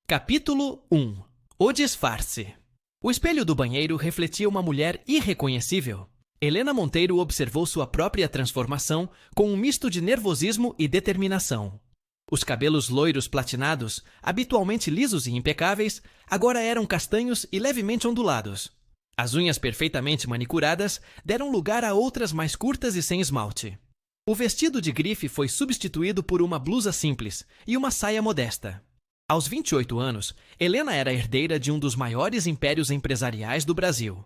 Capítulo 1. O disfarce. O espelho do banheiro refletia uma mulher irreconhecível. Helena Monteiro observou sua própria transformação com um misto de nervosismo e determinação. Os cabelos loiros platinados, habitualmente lisos e impecáveis, agora eram castanhos e levemente ondulados. As unhas perfeitamente manicuradas deram lugar a outras mais curtas e sem esmalte. O vestido de grife foi substituído por uma blusa simples e uma saia modesta. Aos 28 anos, Helena era herdeira de um dos maiores impérios empresariais do Brasil.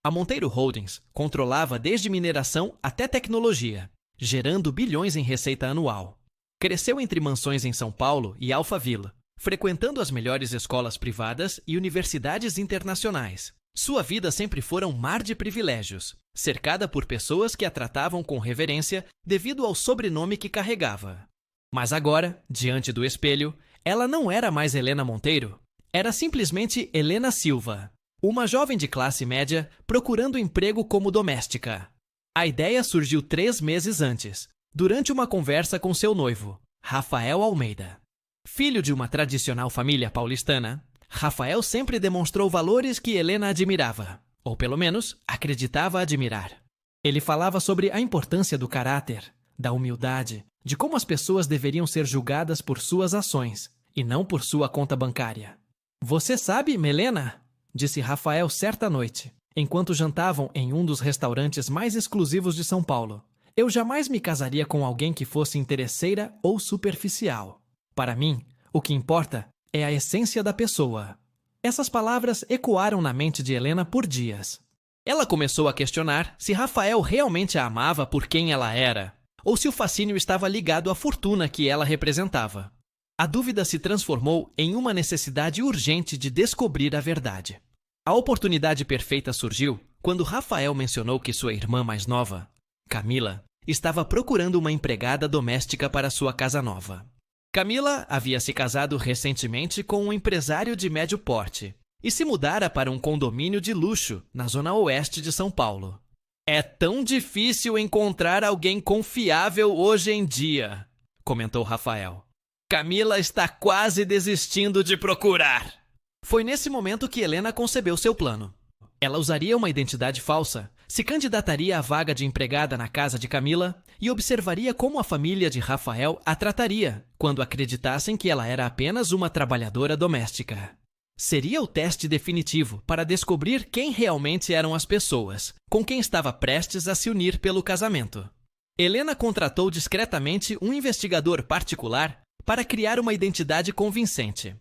A Monteiro Holdings controlava desde mineração até tecnologia, gerando bilhões em receita anual. Cresceu entre mansões em São Paulo e Alphaville, frequentando as melhores escolas privadas e universidades internacionais. Sua vida sempre fora um mar de privilégios, cercada por pessoas que a tratavam com reverência devido ao sobrenome que carregava. Mas agora, diante do espelho, ela não era mais Helena Monteiro, era simplesmente Helena Silva, uma jovem de classe média procurando emprego como doméstica. A ideia surgiu 3 meses antes, durante uma conversa com seu noivo, Rafael Almeida. Filho de uma tradicional família paulistana, Rafael sempre demonstrou valores que Helena admirava, ou pelo menos acreditava admirar. Ele falava sobre a importância do caráter, da humildade, de como as pessoas deveriam ser julgadas por suas ações, e não por sua conta bancária. "Você sabe, Melena?", disse Rafael certa noite, enquanto jantavam em um dos restaurantes mais exclusivos de São Paulo. "Eu jamais me casaria com alguém que fosse interesseira ou superficial. Para mim, o que importa é a essência da pessoa." Essas palavras ecoaram na mente de Helena por dias. Ela começou a questionar se Rafael realmente a amava por quem ela era, ou se o fascínio estava ligado à fortuna que ela representava. A dúvida se transformou em uma necessidade urgente de descobrir a verdade. A oportunidade perfeita surgiu quando Rafael mencionou que sua irmã mais nova, Camila, estava procurando uma empregada doméstica para sua casa nova. Camila havia se casado recentemente com um empresário de médio porte e se mudara para um condomínio de luxo na zona oeste de São Paulo. "É tão difícil encontrar alguém confiável hoje em dia", comentou Rafael. "Camila está quase desistindo de procurar." Foi nesse momento que Helena concebeu seu plano. Ela usaria uma identidade falsa, se candidataria à vaga de empregada na casa de Camila e observaria como a família de Rafael a trataria quando acreditassem que ela era apenas uma trabalhadora doméstica. Seria o teste definitivo para descobrir quem realmente eram as pessoas com quem estava prestes a se unir pelo casamento. Helena contratou discretamente um investigador particular para criar uma identidade convincente.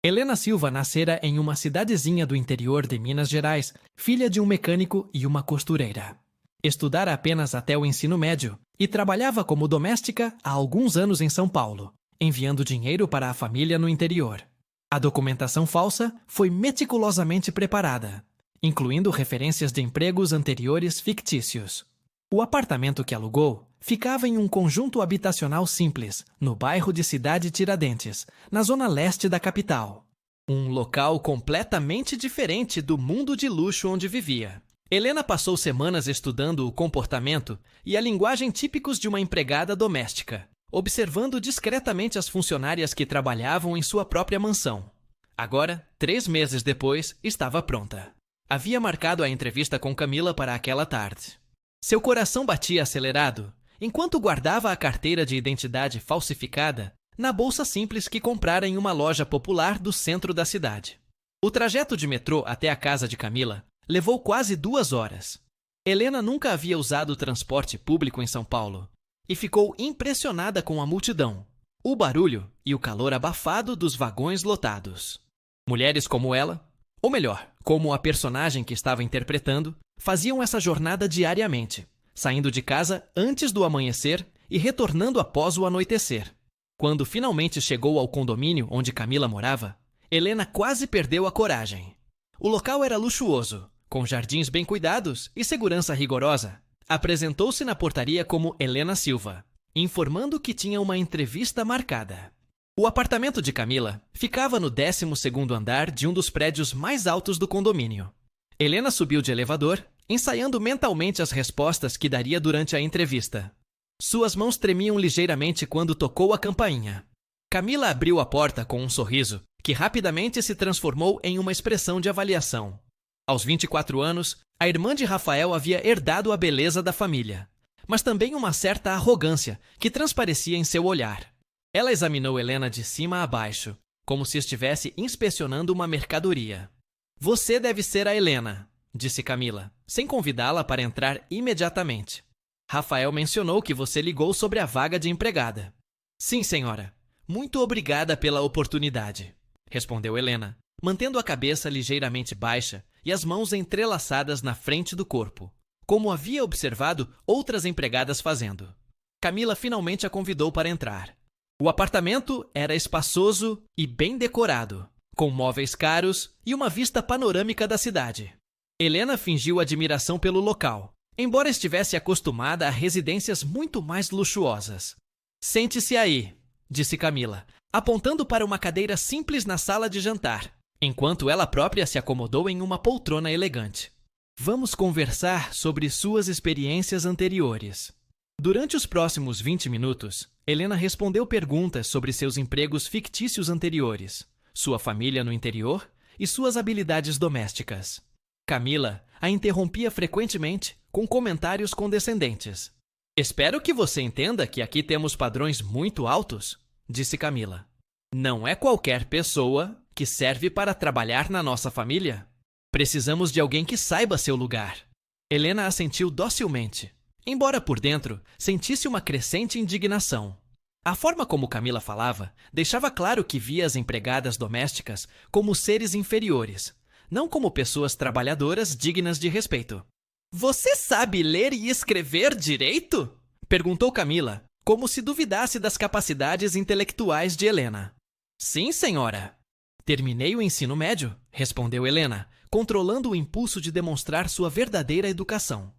Helena Silva nascera em uma cidadezinha do interior de Minas Gerais, filha de um mecânico e uma costureira. Estudara apenas até o ensino médio e trabalhava como doméstica há alguns anos em São Paulo, enviando dinheiro para a família no interior. A documentação falsa foi meticulosamente preparada, incluindo referências de empregos anteriores fictícios. O apartamento que alugou ficava em um conjunto habitacional simples, no bairro de Cidade Tiradentes, na zona leste da capital. Um local completamente diferente do mundo de luxo onde vivia. Helena passou semanas estudando o comportamento e a linguagem típicos de uma empregada doméstica, observando discretamente as funcionárias que trabalhavam em sua própria mansão. Agora, 3 meses depois, estava pronta. Havia marcado a entrevista com Camila para aquela tarde. Seu coração batia acelerado enquanto guardava a carteira de identidade falsificada na bolsa simples que comprara em uma loja popular do centro da cidade. O trajeto de metrô até a casa de Camila levou quase 2 horas. Helena nunca havia usado transporte público em São Paulo e ficou impressionada com a multidão, o barulho e o calor abafado dos vagões lotados. Mulheres como ela, ou melhor, como a personagem que estava interpretando, faziam essa jornada diariamente, saindo de casa antes do amanhecer e retornando após o anoitecer. Quando finalmente chegou ao condomínio onde Camila morava, Helena quase perdeu a coragem. O local era luxuoso, com jardins bem cuidados e segurança rigorosa. Apresentou-se na portaria como Helena Silva, informando que tinha uma entrevista marcada. O apartamento de Camila ficava no 12º andar de um dos prédios mais altos do condomínio. Helena subiu de elevador, ensaiando mentalmente as respostas que daria durante a entrevista. Suas mãos tremiam ligeiramente quando tocou a campainha. Camila abriu a porta com um sorriso que rapidamente se transformou em uma expressão de avaliação. Aos 24 anos, a irmã de Rafael havia herdado a beleza da família, mas também uma certa arrogância que transparecia em seu olhar. Ela examinou Helena de cima a baixo, como se estivesse inspecionando uma mercadoria. "Você deve ser a Helena", disse Camila, sem convidá-la para entrar imediatamente. "Rafael mencionou que você ligou sobre a vaga de empregada." "Sim, senhora. Muito obrigada pela oportunidade", respondeu Helena, mantendo a cabeça ligeiramente baixa e as mãos entrelaçadas na frente do corpo, como havia observado outras empregadas fazendo. Camila finalmente a convidou para entrar. O apartamento era espaçoso e bem decorado, com móveis caros e uma vista panorâmica da cidade. Helena fingiu admiração pelo local, embora estivesse acostumada a residências muito mais luxuosas. "Sente-se aí", disse Camila, apontando para uma cadeira simples na sala de jantar, enquanto ela própria se acomodou em uma poltrona elegante. "Vamos conversar sobre suas experiências anteriores." Durante os próximos 20 minutos, Helena respondeu perguntas sobre seus empregos fictícios anteriores, sua família no interior e suas habilidades domésticas. Camila a interrompia frequentemente com comentários condescendentes. "Espero que você entenda que aqui temos padrões muito altos", disse Camila. "Não é qualquer pessoa que serve para trabalhar na nossa família. Precisamos de alguém que saiba seu lugar." Helena assentiu docilmente, embora por dentro sentisse uma crescente indignação. A forma como Camila falava deixava claro que via as empregadas domésticas como seres inferiores, não como pessoas trabalhadoras dignas de respeito. "Você sabe ler e escrever direito?" perguntou Camila, como se duvidasse das capacidades intelectuais de Helena. "Sim, senhora." "Terminei o ensino médio", respondeu Helena, controlando o impulso de demonstrar sua verdadeira educação.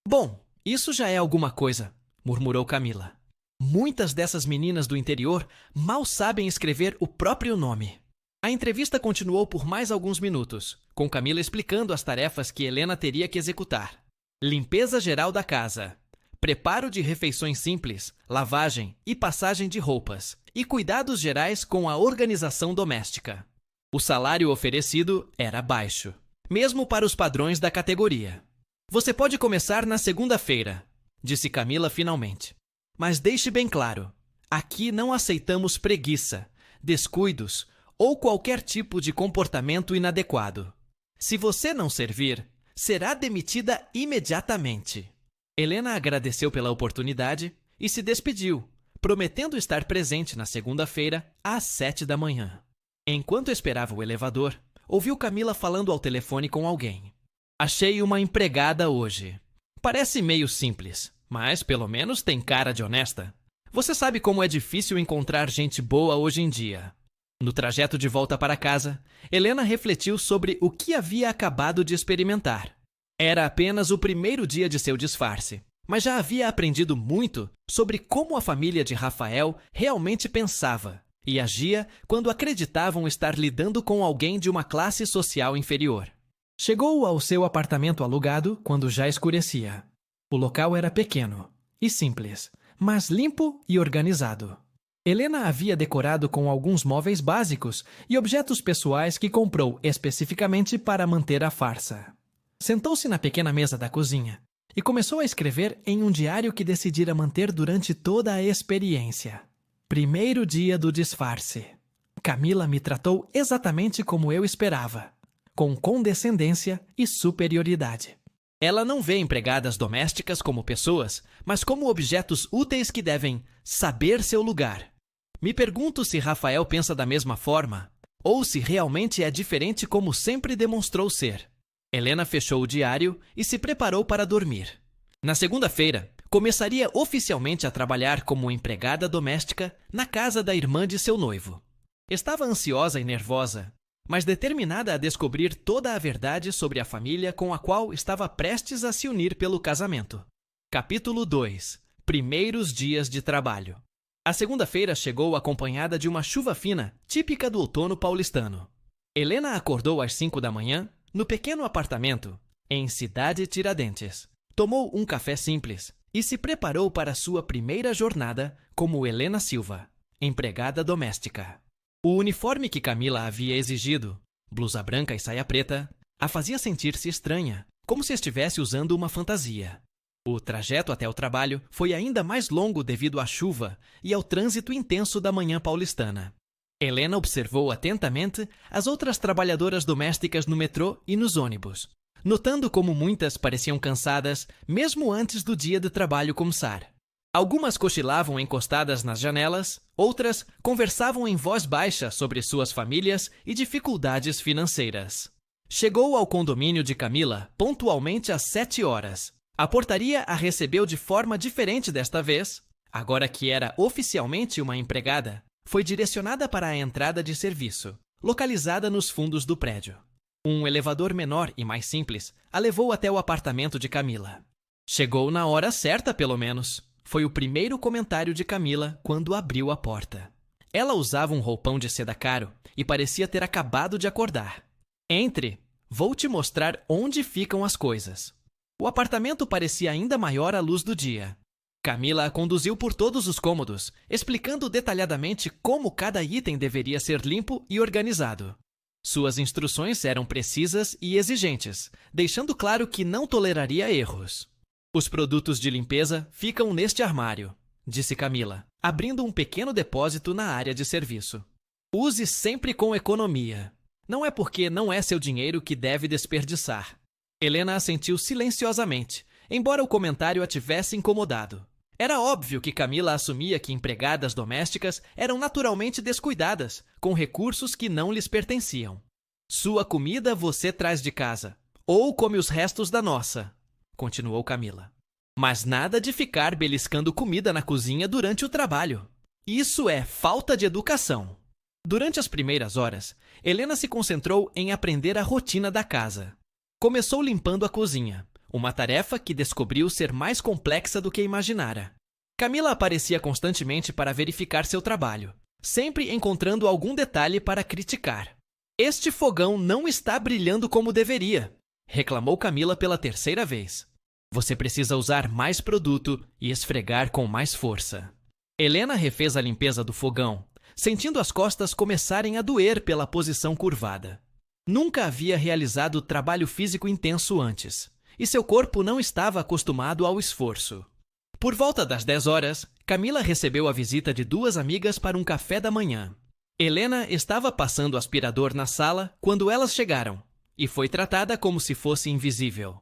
"Bom, isso já é alguma coisa", murmurou Camila. "Muitas dessas meninas do interior mal sabem escrever o próprio nome." A entrevista continuou por mais alguns minutos, com Camila explicando as tarefas que Helena teria que executar. Limpeza geral da casa, preparo de refeições simples, lavagem e passagem de roupas, e cuidados gerais com a organização doméstica. O salário oferecido era baixo, mesmo para os padrões da categoria. "Você pode começar na segunda-feira", disse Camila finalmente. "Mas deixe bem claro, aqui não aceitamos preguiça, descuidos ou qualquer tipo de comportamento inadequado. Se você não servir, será demitida imediatamente." Helena agradeceu pela oportunidade e se despediu, prometendo estar presente na segunda-feira às 7 da manhã. Enquanto esperava o elevador, ouviu Camila falando ao telefone com alguém. "Achei uma empregada hoje. Parece meio simples, mas pelo menos tem cara de honesta. Você sabe como é difícil encontrar gente boa hoje em dia." No trajeto de volta para casa, Helena refletiu sobre o que havia acabado de experimentar. Era apenas o primeiro dia de seu disfarce, mas já havia aprendido muito sobre como a família de Rafael realmente pensava e agia quando acreditavam estar lidando com alguém de uma classe social inferior. Chegou ao seu apartamento alugado quando já escurecia. O local era pequeno e simples, mas limpo e organizado. Helena havia decorado com alguns móveis básicos e objetos pessoais que comprou especificamente para manter a farsa. Sentou-se na pequena mesa da cozinha e começou a escrever em um diário que decidira manter durante toda a experiência. "Primeiro dia do disfarce. Camila me tratou exatamente como eu esperava, com condescendência e superioridade. Ela não vê empregadas domésticas como pessoas, mas como objetos úteis que devem saber seu lugar. Me pergunto se Rafael pensa da mesma forma, ou se realmente é diferente como sempre demonstrou ser." Helena fechou o diário e se preparou para dormir. Na segunda-feira, começaria oficialmente a trabalhar como empregada doméstica na casa da irmã de seu noivo. Estava ansiosa e nervosa, mas determinada a descobrir toda a verdade sobre a família com a qual estava prestes a se unir pelo casamento. Capítulo 2. Primeiros dias de trabalho. A segunda-feira chegou acompanhada de uma chuva fina, típica do outono paulistano. Helena acordou às 5 da manhã, no pequeno apartamento, em Cidade Tiradentes. Tomou um café simples e se preparou para sua primeira jornada como Helena Silva, empregada doméstica. O uniforme que Camila havia exigido, blusa branca e saia preta, a fazia sentir-se estranha, como se estivesse usando uma fantasia. O trajeto até o trabalho foi ainda mais longo devido à chuva e ao trânsito intenso da manhã paulistana. Helena observou atentamente as outras trabalhadoras domésticas no metrô e nos ônibus, notando como muitas pareciam cansadas mesmo antes do dia de trabalho começar. Algumas cochilavam encostadas nas janelas, outras conversavam em voz baixa sobre suas famílias e dificuldades financeiras. Chegou ao condomínio de Camila pontualmente às 7 horas. A portaria a recebeu de forma diferente desta vez. Agora que era oficialmente uma empregada, foi direcionada para a entrada de serviço, localizada nos fundos do prédio. Um elevador menor e mais simples a levou até o apartamento de Camila. Chegou na hora certa, pelo menos. Foi o primeiro comentário de Camila quando abriu a porta. Ela usava um roupão de seda caro e parecia ter acabado de acordar. Entre, vou te mostrar onde ficam as coisas. O apartamento parecia ainda maior à luz do dia. Camila a conduziu por todos os cômodos, explicando detalhadamente como cada item deveria ser limpo e organizado. Suas instruções eram precisas e exigentes, deixando claro que não toleraria erros. Os produtos de limpeza ficam neste armário, disse Camila, abrindo um pequeno depósito na área de serviço. Use sempre com economia. Não é porque não é seu dinheiro que deve desperdiçar. Helena assentiu silenciosamente, embora o comentário a tivesse incomodado. Era óbvio que Camila assumia que empregadas domésticas eram naturalmente descuidadas, com recursos que não lhes pertenciam. Sua comida você traz de casa, ou come os restos da nossa, continuou Camila. Mas nada de ficar beliscando comida na cozinha durante o trabalho. Isso é falta de educação. Durante as primeiras horas, Helena se concentrou em aprender a rotina da casa. Começou limpando a cozinha, uma tarefa que descobriu ser mais complexa do que imaginara. Camila aparecia constantemente para verificar seu trabalho, sempre encontrando algum detalhe para criticar. Este fogão não está brilhando como deveria, reclamou Camila pela terceira vez. Você precisa usar mais produto e esfregar com mais força. Helena refez a limpeza do fogão, sentindo as costas começarem a doer pela posição curvada. Nunca havia realizado trabalho físico intenso antes, e seu corpo não estava acostumado ao esforço. Por volta das 10 horas, Camila recebeu a visita de duas amigas para um café da manhã. Helena estava passando o aspirador na sala quando elas chegaram, e foi tratada como se fosse invisível.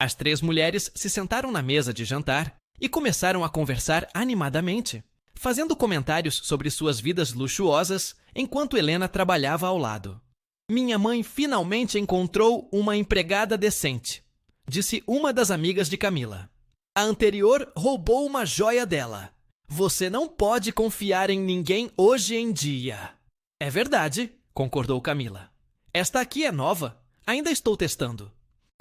As três mulheres se sentaram na mesa de jantar e começaram a conversar animadamente, fazendo comentários sobre suas vidas luxuosas enquanto Helena trabalhava ao lado. Minha mãe finalmente encontrou uma empregada decente, disse uma das amigas de Camila. A anterior roubou uma joia dela. Você não pode confiar em ninguém hoje em dia. É verdade, concordou Camila. Esta aqui é nova. Ainda estou testando.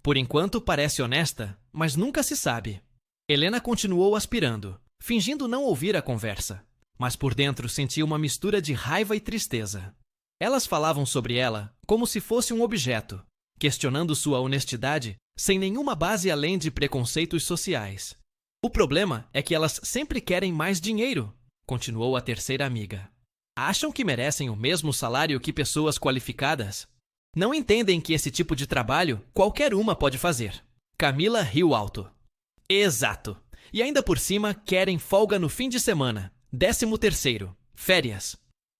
Por enquanto parece honesta, mas nunca se sabe. Helena continuou aspirando, fingindo não ouvir a conversa, mas por dentro sentia uma mistura de raiva e tristeza. Elas falavam sobre ela como se fosse um objeto, questionando sua honestidade sem nenhuma base além de preconceitos sociais. O problema é que elas sempre querem mais dinheiro, continuou a terceira amiga. Acham que merecem o mesmo salário que pessoas qualificadas? Não entendem que esse tipo de trabalho qualquer uma pode fazer. Camila riu alto. Exato. E ainda por cima querem folga no fim de semana. 13º. Férias.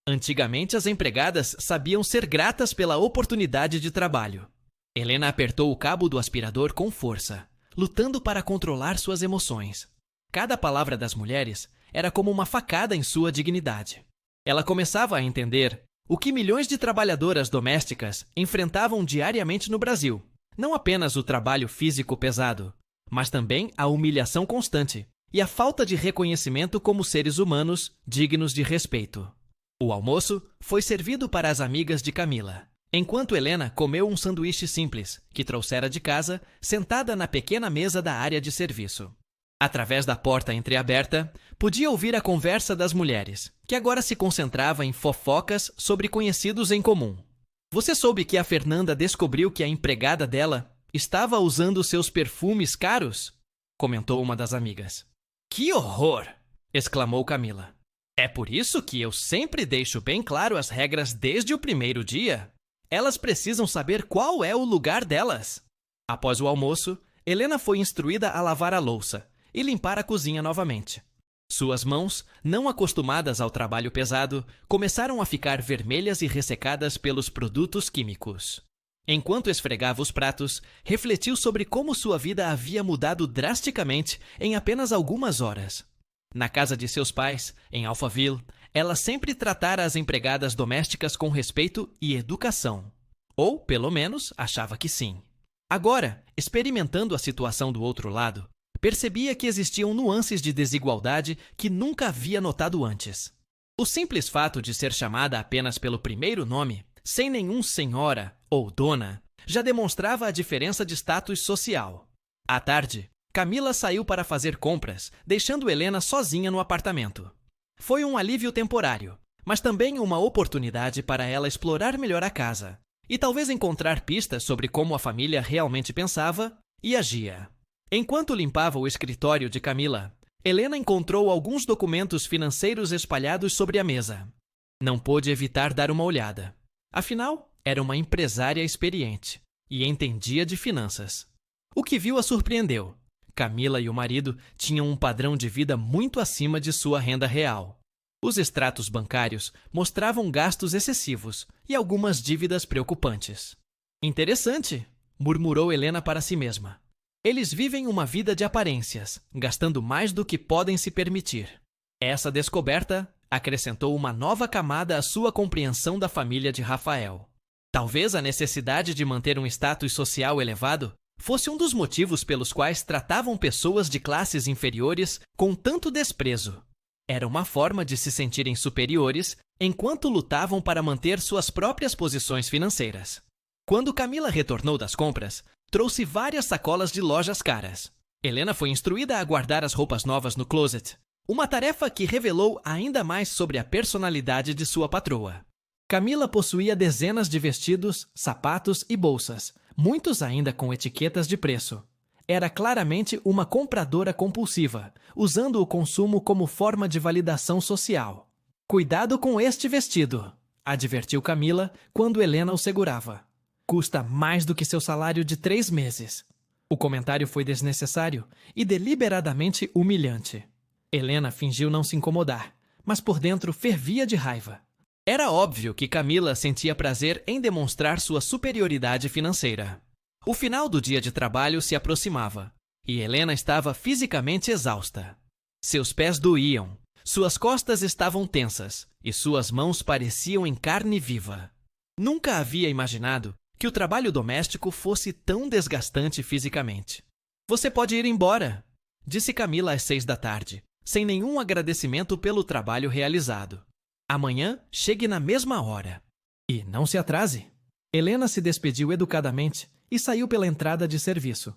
Antigamente as empregadas sabiam ser gratas pela oportunidade de trabalho. Helena apertou o cabo do aspirador com força, lutando para controlar suas emoções. Cada palavra das mulheres era como uma facada em sua dignidade. Ela começava a entender o que milhões de trabalhadoras domésticas enfrentavam diariamente no Brasil. Não apenas o trabalho físico pesado, mas também a humilhação constante e a falta de reconhecimento como seres humanos dignos de respeito. O almoço foi servido para as amigas de Camila, enquanto Helena comeu um sanduíche simples que trouxera de casa, sentada na pequena mesa da área de serviço. Através da porta entreaberta, podia ouvir a conversa das mulheres, que agora se concentrava em fofocas sobre conhecidos em comum. Você soube que a Fernanda descobriu que a empregada dela estava usando seus perfumes caros? Comentou uma das amigas. Que horror! Exclamou Camila. É por isso que eu sempre deixo bem claro as regras desde o primeiro dia. Elas precisam saber qual é o lugar delas. Após o almoço, Helena foi instruída a lavar a louça e limpar a cozinha novamente. Suas mãos, não acostumadas ao trabalho pesado, começaram a ficar vermelhas e ressecadas pelos produtos químicos. Enquanto esfregava os pratos, refletiu sobre como sua vida havia mudado drasticamente em apenas algumas horas. Na casa de seus pais, em Alphaville, ela sempre tratara as empregadas domésticas com respeito e educação. Ou, pelo menos, achava que sim. Agora, experimentando a situação do outro lado, percebia que existiam nuances de desigualdade que nunca havia notado antes. O simples fato de ser chamada apenas pelo primeiro nome, sem nenhum senhora ou dona, já demonstrava a diferença de status social. À tarde, Camila saiu para fazer compras, deixando Helena sozinha no apartamento. Foi um alívio temporário, mas também uma oportunidade para ela explorar melhor a casa e talvez encontrar pistas sobre como a família realmente pensava e agia. Enquanto limpava o escritório de Camila, Helena encontrou alguns documentos financeiros espalhados sobre a mesa. Não pôde evitar dar uma olhada. Afinal, era uma empresária experiente e entendia de finanças. O que viu a surpreendeu. Camila e o marido tinham um padrão de vida muito acima de sua renda real. Os extratos bancários mostravam gastos excessivos e algumas dívidas preocupantes. Interessante, murmurou Helena para si mesma. Eles vivem uma vida de aparências, gastando mais do que podem se permitir. Essa descoberta acrescentou uma nova camada à sua compreensão da família de Rafael. Talvez a necessidade de manter um status social elevado fosse um dos motivos pelos quais tratavam pessoas de classes inferiores com tanto desprezo. Era uma forma de se sentirem superiores enquanto lutavam para manter suas próprias posições financeiras. Quando Camila retornou das compras, trouxe várias sacolas de lojas caras. Helena foi instruída a guardar as roupas novas no closet, uma tarefa que revelou ainda mais sobre a personalidade de sua patroa. Camila possuía dezenas de vestidos, sapatos e bolsas, muitos ainda com etiquetas de preço. Era claramente uma compradora compulsiva, usando o consumo como forma de validação social. Cuidado com este vestido, advertiu Camila quando Helena o segurava. Custa mais do que seu salário de 3 meses. O comentário foi desnecessário e deliberadamente humilhante. Helena fingiu não se incomodar, mas por dentro fervia de raiva. Era óbvio que Camila sentia prazer em demonstrar sua superioridade financeira. O final do dia de trabalho se aproximava, e Helena estava fisicamente exausta. Seus pés doíam, suas costas estavam tensas, e suas mãos pareciam em carne viva. Nunca havia imaginado que o trabalho doméstico fosse tão desgastante fisicamente. Você pode ir embora, disse Camila às 6 da tarde, sem nenhum agradecimento pelo trabalho realizado. Amanhã, chegue na mesma hora. E não se atrase. Helena se despediu educadamente e saiu pela entrada de serviço.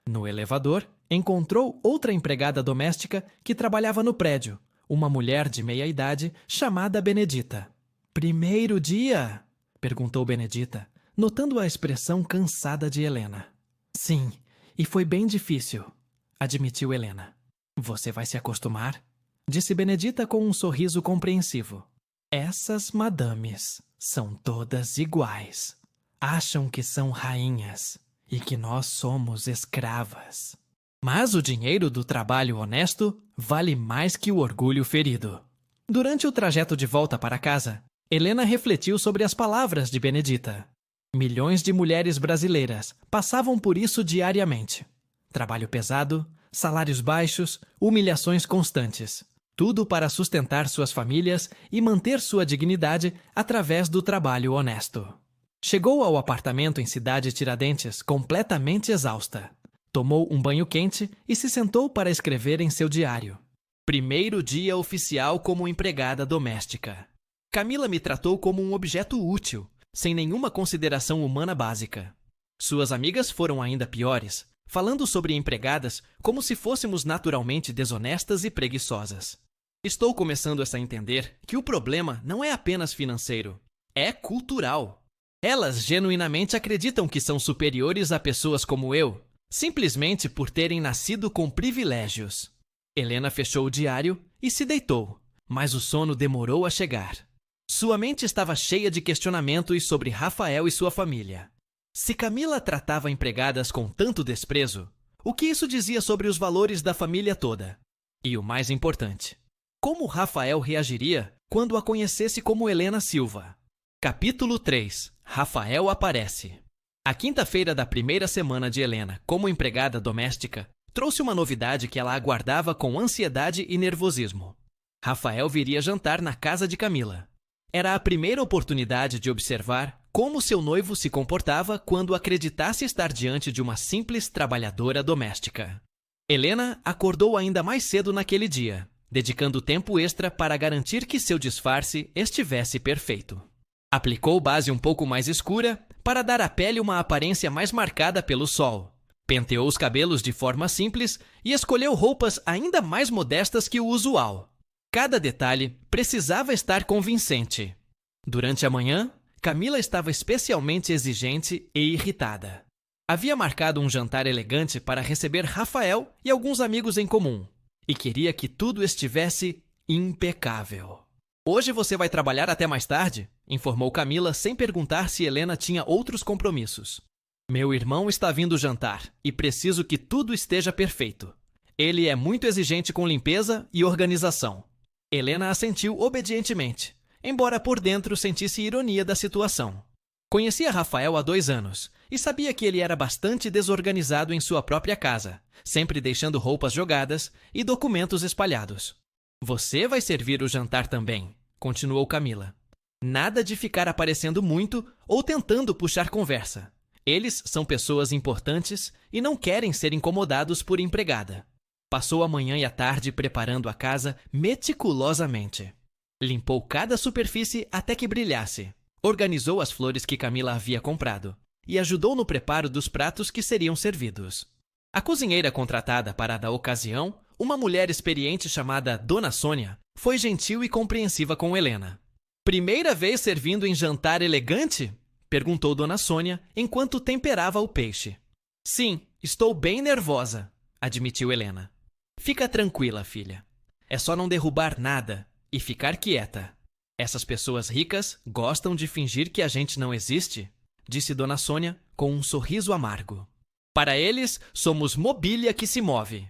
No elevador, encontrou outra empregada doméstica que trabalhava no prédio, uma mulher de meia-idade chamada Benedita. Primeiro dia? Perguntou Benedita, notando a expressão cansada de Helena. Sim, e foi bem difícil, admitiu Helena. Você vai se acostumar? Disse Benedita com um sorriso compreensivo. Essas madames são todas iguais. Acham que são rainhas e que nós somos escravas. Mas o dinheiro do trabalho honesto vale mais que o orgulho ferido. Durante o trajeto de volta para casa, Helena refletiu sobre as palavras de Benedita. Milhões de mulheres brasileiras passavam por isso diariamente. Trabalho pesado, salários baixos, humilhações constantes. Tudo para sustentar suas famílias e manter sua dignidade através do trabalho honesto. Chegou ao apartamento em Cidade Tiradentes completamente exausta. Tomou um banho quente e se sentou para escrever em seu diário. Primeiro dia oficial como empregada doméstica. Camila me tratou como um objeto útil, sem nenhuma consideração humana básica. Suas amigas foram ainda piores, falando sobre empregadas como se fôssemos naturalmente desonestas e preguiçosas. Estou começando a entender que o problema não é apenas financeiro, é cultural. Elas genuinamente acreditam que são superiores a pessoas como eu, simplesmente por terem nascido com privilégios. Helena fechou o diário e se deitou, mas o sono demorou a chegar. Sua mente estava cheia de questionamentos sobre Rafael e sua família. Se Camila tratava empregadas com tanto desprezo, o que isso dizia sobre os valores da família toda? E o mais importante, como Rafael reagiria quando a conhecesse como Helena Silva? Capítulo 3. Rafael aparece. A quinta-feira da primeira semana de Helena como empregada doméstica trouxe uma novidade que ela aguardava com ansiedade e nervosismo. Rafael viria jantar na casa de Camila. Era a primeira oportunidade de observar como seu noivo se comportava quando acreditasse estar diante de uma simples trabalhadora doméstica. Helena acordou ainda mais cedo naquele dia, dedicando tempo extra para garantir que seu disfarce estivesse perfeito. Aplicou base um pouco mais escura para dar à pele uma aparência mais marcada pelo sol. Penteou os cabelos de forma simples e escolheu roupas ainda mais modestas que o usual. Cada detalhe precisava estar convincente. Durante a manhã, Camila estava especialmente exigente e irritada. Havia marcado um jantar elegante para receber Rafael e alguns amigos em comum, e queria que tudo estivesse impecável. "Hoje você vai trabalhar até mais tarde?", informou Camila sem perguntar se Helena tinha outros compromissos. "Meu irmão está vindo jantar e preciso que tudo esteja perfeito. Ele é muito exigente com limpeza e organização." Helena assentiu obedientemente, embora por dentro sentisse ironia da situação. Conhecia Rafael há 2 anos e sabia que ele era bastante desorganizado em sua própria casa, sempre deixando roupas jogadas e documentos espalhados. "Você vai servir o jantar também", continuou Camila. "Nada de ficar aparecendo muito ou tentando puxar conversa. Eles são pessoas importantes e não querem ser incomodados por empregada." Passou a manhã e a tarde preparando a casa meticulosamente. Limpou cada superfície até que brilhasse. Organizou as flores que Camila havia comprado e ajudou no preparo dos pratos que seriam servidos. A cozinheira contratada para a ocasião, uma mulher experiente chamada Dona Sônia, foi gentil e compreensiva com Helena. "Primeira vez servindo em jantar elegante?", perguntou Dona Sônia enquanto temperava o peixe. "Sim, estou bem nervosa", admitiu Helena. "Fica tranquila, filha. É só não derrubar nada e ficar quieta. Essas pessoas ricas gostam de fingir que a gente não existe", disse Dona Sônia com um sorriso amargo. "Para eles, somos mobília que se move."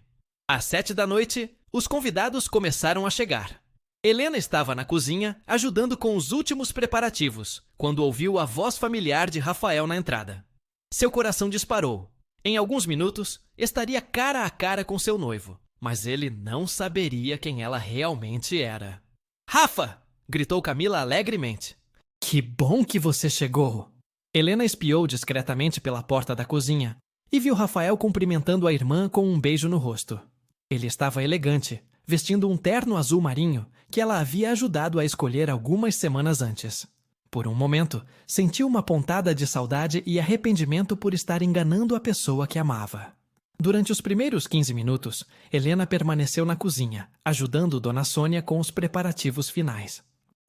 Às 7 da noite, os convidados começaram a chegar. Helena estava na cozinha ajudando com os últimos preparativos, quando ouviu a voz familiar de Rafael na entrada. Seu coração disparou. Em alguns minutos, estaria cara a cara com seu noivo, mas ele não saberia quem ela realmente era. "Rafa!", gritou Camila alegremente. "Que bom que você chegou!" Helena espiou discretamente pela porta da cozinha e viu Rafael cumprimentando a irmã com um beijo no rosto. Ele estava elegante, vestindo um terno azul marinho que ela havia ajudado a escolher algumas semanas antes. Por um momento, sentiu uma pontada de saudade e arrependimento por estar enganando a pessoa que amava. Durante os primeiros 15 minutos, Helena permaneceu na cozinha, ajudando Dona Sônia com os preparativos finais.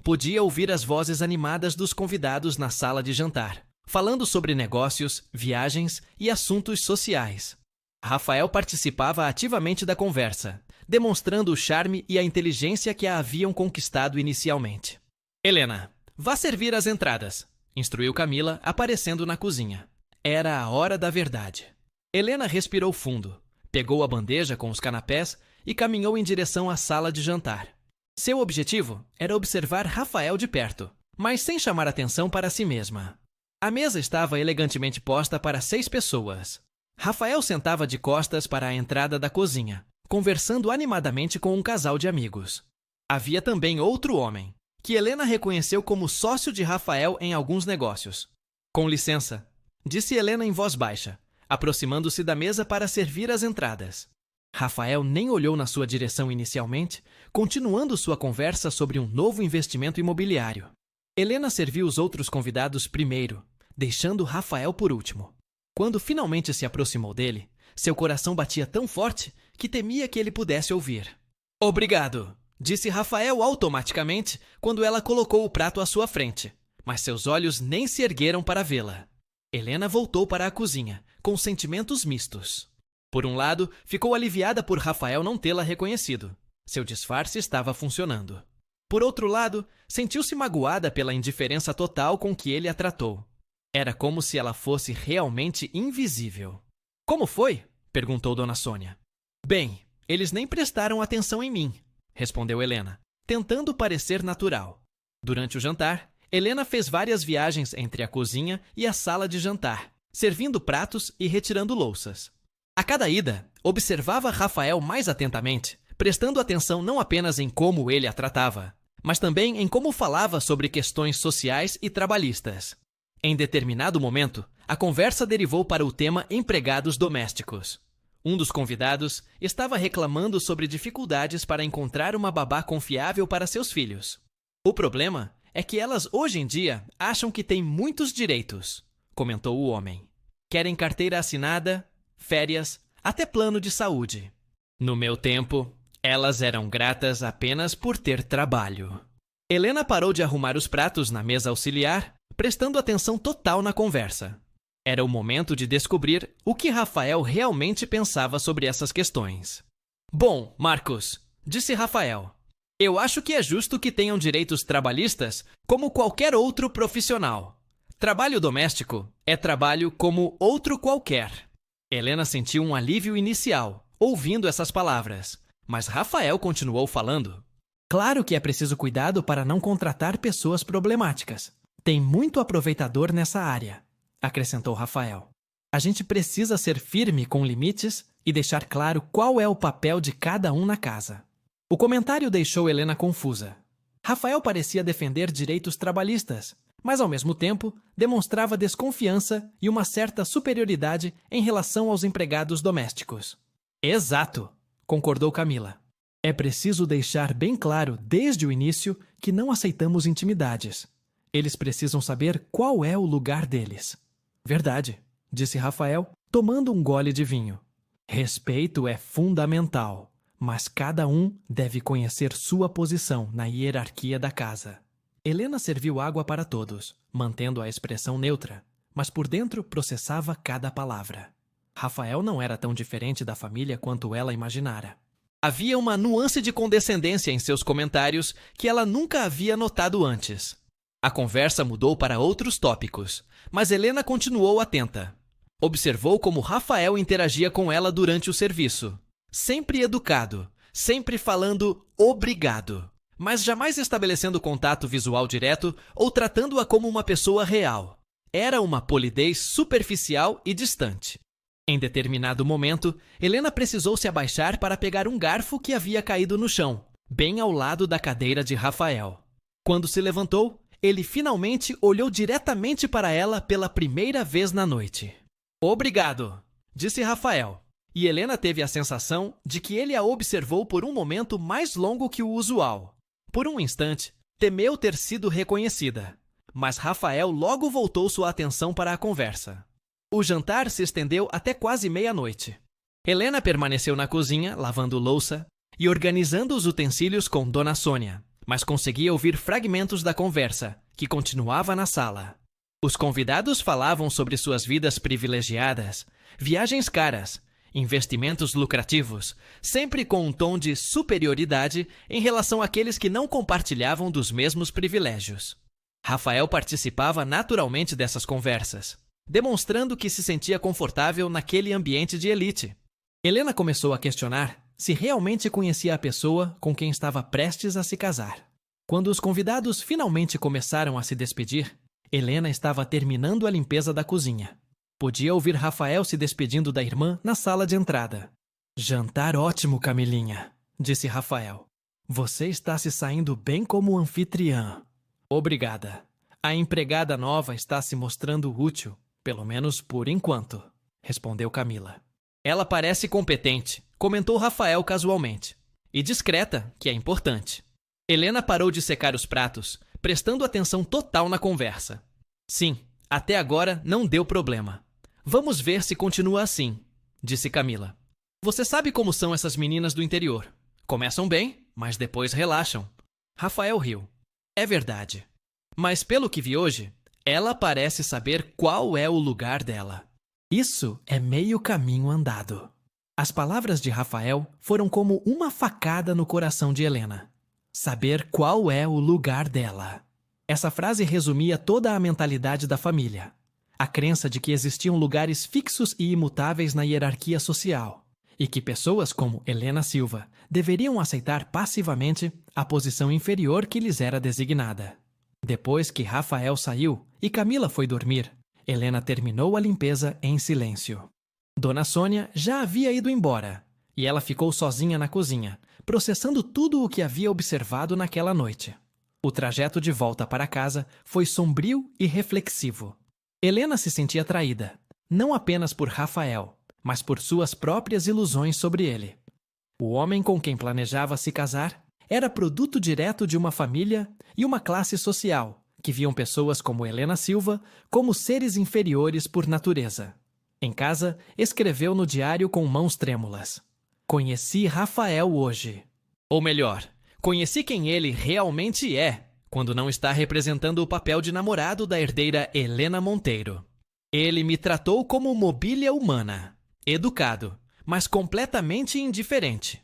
Podia ouvir as vozes animadas dos convidados na sala de jantar, falando sobre negócios, viagens e assuntos sociais. Rafael participava ativamente da conversa, demonstrando o charme e a inteligência que a haviam conquistado inicialmente. "Helena, vá servir as entradas", instruiu Camila, aparecendo na cozinha. Era a hora da verdade. Helena respirou fundo, pegou a bandeja com os canapés e caminhou em direção à sala de jantar. Seu objetivo era observar Rafael de perto, mas sem chamar atenção para si mesma. A mesa estava elegantemente posta para 6 pessoas. Rafael sentava de costas para a entrada da cozinha, conversando animadamente com um casal de amigos. Havia também outro homem, que Helena reconheceu como sócio de Rafael em alguns negócios. "Com licença", disse Helena em voz baixa, aproximando-se da mesa para servir as entradas. Rafael nem olhou na sua direção inicialmente, continuando sua conversa sobre um novo investimento imobiliário. Helena serviu os outros convidados primeiro, deixando Rafael por último. Quando finalmente se aproximou dele, seu coração batia tão forte que temia que ele pudesse ouvir. "Obrigado", disse Rafael automaticamente quando ela colocou o prato à sua frente, mas seus olhos nem se ergueram para vê-la. Helena voltou para a cozinha, com sentimentos mistos. Por um lado, ficou aliviada por Rafael não tê-la reconhecido. Seu disfarce estava funcionando. Por outro lado, sentiu-se magoada pela indiferença total com que ele a tratou. Era como se ela fosse realmente invisível. Como foi? Perguntou Dona Sônia. Bem, eles nem prestaram atenção em mim, respondeu Helena, tentando parecer natural. Durante o jantar, Helena fez várias viagens entre a cozinha e a sala de jantar, servindo pratos e retirando louças. A cada ida, observava Rafael mais atentamente, prestando atenção não apenas em como ele a tratava, mas também em como falava sobre questões sociais e trabalhistas. Em determinado momento, a conversa derivou para o tema empregados domésticos. Um dos convidados estava reclamando sobre dificuldades para encontrar uma babá confiável para seus filhos. O problema é que elas hoje em dia acham que têm muitos direitos, comentou o homem. Querem carteira assinada, férias, até plano de saúde. No meu tempo, elas eram gratas apenas por ter trabalho. Helena parou de arrumar os pratos na mesa auxiliar, prestando atenção total na conversa. Era o momento de descobrir o que Rafael realmente pensava sobre essas questões. Bom, Marcos, disse Rafael, eu acho que é justo que tenham direitos trabalhistas como qualquer outro profissional. Trabalho doméstico é trabalho como outro qualquer. Helena sentiu um alívio inicial, ouvindo essas palavras, mas Rafael continuou falando. Claro que é preciso cuidado para não contratar pessoas problemáticas. Tem muito aproveitador nessa área, acrescentou Rafael. A gente precisa ser firme com limites e deixar claro qual é o papel de cada um na casa. O comentário deixou Helena confusa. Rafael parecia defender direitos trabalhistas, mas ao mesmo tempo demonstrava desconfiança e uma certa superioridade em relação aos empregados domésticos. Exato, concordou Camila. É preciso deixar bem claro desde o início que não aceitamos intimidades. Eles precisam saber qual é o lugar deles. Verdade, disse Rafael, tomando um gole de vinho. Respeito é fundamental, mas cada um deve conhecer sua posição na hierarquia da casa. Helena serviu água para todos, mantendo a expressão neutra, mas por dentro processava cada palavra. Rafael não era tão diferente da família quanto ela imaginara. Havia uma nuance de condescendência em seus comentários que ela nunca havia notado antes. A conversa mudou para outros tópicos, mas Helena continuou atenta. Observou como Rafael interagia com ela durante o serviço. Sempre educado, sempre falando obrigado, mas jamais estabelecendo contato visual direto ou tratando-a como uma pessoa real. Era uma polidez superficial e distante. Em determinado momento, Helena precisou se abaixar para pegar um garfo que havia caído no chão, bem ao lado da cadeira de Rafael. Quando se levantou, ele finalmente olhou diretamente para ela pela primeira vez na noite. Obrigado, disse Rafael, e Helena teve a sensação de que ele a observou por um momento mais longo que o usual. Por um instante, temeu ter sido reconhecida, mas Rafael logo voltou sua atenção para a conversa. O jantar se estendeu até quase meia-noite. Helena permaneceu na cozinha, lavando louça e organizando os utensílios com Dona Sônia, mas conseguia ouvir fragmentos da conversa, que continuava na sala. Os convidados falavam sobre suas vidas privilegiadas, viagens caras, investimentos lucrativos, sempre com um tom de superioridade em relação àqueles que não compartilhavam dos mesmos privilégios. Rafael participava naturalmente dessas conversas, demonstrando que se sentia confortável naquele ambiente de elite. Helena começou a questionar se realmente conhecia a pessoa com quem estava prestes a se casar. Quando os convidados finalmente começaram a se despedir, Helena estava terminando a limpeza da cozinha. Podia ouvir Rafael se despedindo da irmã na sala de entrada. Jantar ótimo, Camilinha, disse Rafael. Você está se saindo bem como anfitriã. Obrigada. A empregada nova está se mostrando útil, pelo menos por enquanto, respondeu Camila. Ela parece competente, comentou Rafael casualmente. E discreta, que é importante. Helena parou de secar os pratos, prestando atenção total na conversa. Sim, até agora não deu problema. Vamos ver se continua assim, disse Camila. Você sabe como são essas meninas do interior. Começam bem, mas depois relaxam. Rafael riu. É verdade. Mas pelo que vi hoje, ela parece saber qual é o lugar dela. Isso é meio caminho andado. As palavras de Rafael foram como uma facada no coração de Helena. saber qual é o lugar dela. Essa frase resumia toda a mentalidade da família. A crença de que existiam lugares fixos e imutáveis na hierarquia social, e que pessoas como Helena Silva deveriam aceitar passivamente a posição inferior que lhes era designada. Depois que Rafael saiu e Camila foi dormir, Helena terminou a limpeza em silêncio. Dona Sônia já havia ido embora, e ela ficou sozinha na cozinha, processando tudo o que havia observado naquela noite. O trajeto de volta para casa foi sombrio e reflexivo. Helena se sentia traída, não apenas por Rafael, mas por suas próprias ilusões sobre ele. O homem com quem planejava se casar era produto direto de uma família e uma classe social que viam pessoas como Helena Silva como seres inferiores por natureza. Em casa, escreveu no diário com mãos trêmulas: "Conheci Rafael hoje." Ou melhor, conheci quem ele realmente é, quando não está representando o papel de namorado da herdeira Helena Monteiro. Ele me tratou como mobília humana, educado, mas completamente indiferente.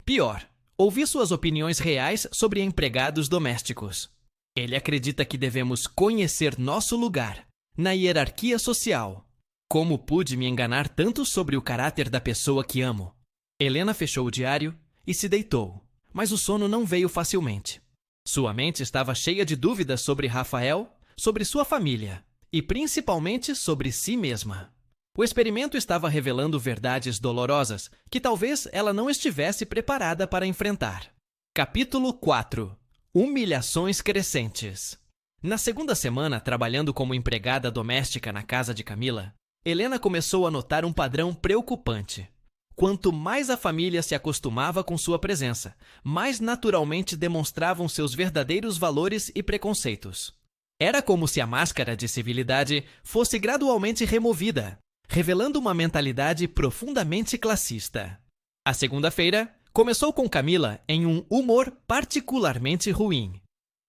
Pior, ouvi suas opiniões reais sobre empregados domésticos. Ele acredita que devemos conhecer nosso lugar na hierarquia social. Como pude me enganar tanto sobre o caráter da pessoa que amo? Helena fechou o diário e se deitou, mas o sono não veio facilmente. Sua mente estava cheia de dúvidas sobre Rafael, sobre sua família e principalmente sobre si mesma. O experimento estava revelando verdades dolorosas que talvez ela não estivesse preparada para enfrentar. Capítulo 4. Humilhações crescentes. Na segunda semana, trabalhando como empregada doméstica na casa de Camila, Helena começou a notar um padrão preocupante. Quanto mais a família se acostumava com sua presença, mais naturalmente demonstravam seus verdadeiros valores e preconceitos. Era como se a máscara de civilidade fosse gradualmente removida, revelando uma mentalidade profundamente classista. A segunda-feira começou com Camila em um humor particularmente ruim.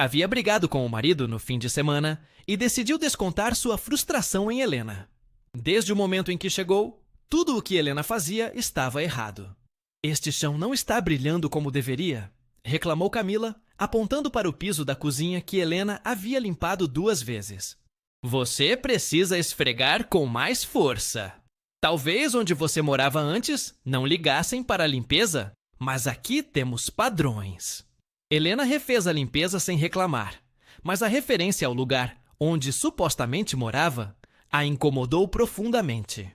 Havia brigado com o marido no fim de semana e decidiu descontar sua frustração em Helena. Desde o momento em que chegou, tudo o que Helena fazia estava errado. "Este chão não está brilhando como deveria", reclamou Camila, apontando para o piso da cozinha que Helena havia limpado 2 vezes. "Você precisa esfregar com mais força. Talvez onde você morava antes não ligassem para a limpeza, mas aqui temos padrões." Helena refez a limpeza sem reclamar, mas a referência ao lugar onde supostamente morava a incomodou profundamente.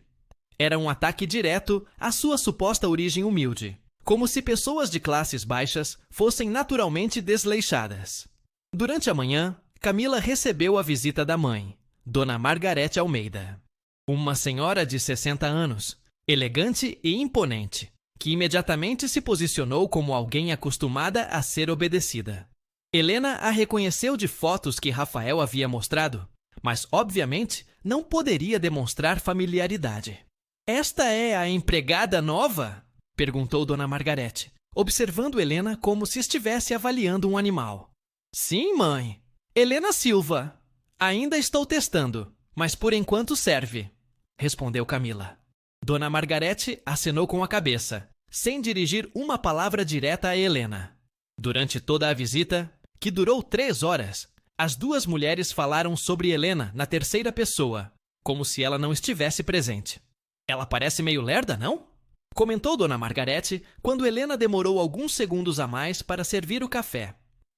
Era um ataque direto à sua suposta origem humilde, como se pessoas de classes baixas fossem naturalmente desleixadas. Durante a manhã, Camila recebeu a visita da mãe, Dona Margarete Almeida. Uma senhora de 60 anos, elegante e imponente, que imediatamente se posicionou como alguém acostumada a ser obedecida. Helena a reconheceu de fotos que Rafael havia mostrado, mas, obviamente, não poderia demonstrar familiaridade. "Esta é a empregada nova?" perguntou Dona Margarete, observando Helena como se estivesse avaliando um animal. "Sim, mãe. Helena Silva. Ainda estou testando, mas por enquanto serve", respondeu Camila. Dona Margarete acenou com a cabeça, sem dirigir uma palavra direta a Helena. Durante toda a visita, que durou 3 horas, as 2 mulheres falaram sobre Helena na terceira pessoa, como se ela não estivesse presente. "Ela parece meio lerda, não?" comentou Dona Margarete quando Helena demorou alguns segundos a mais para servir o café.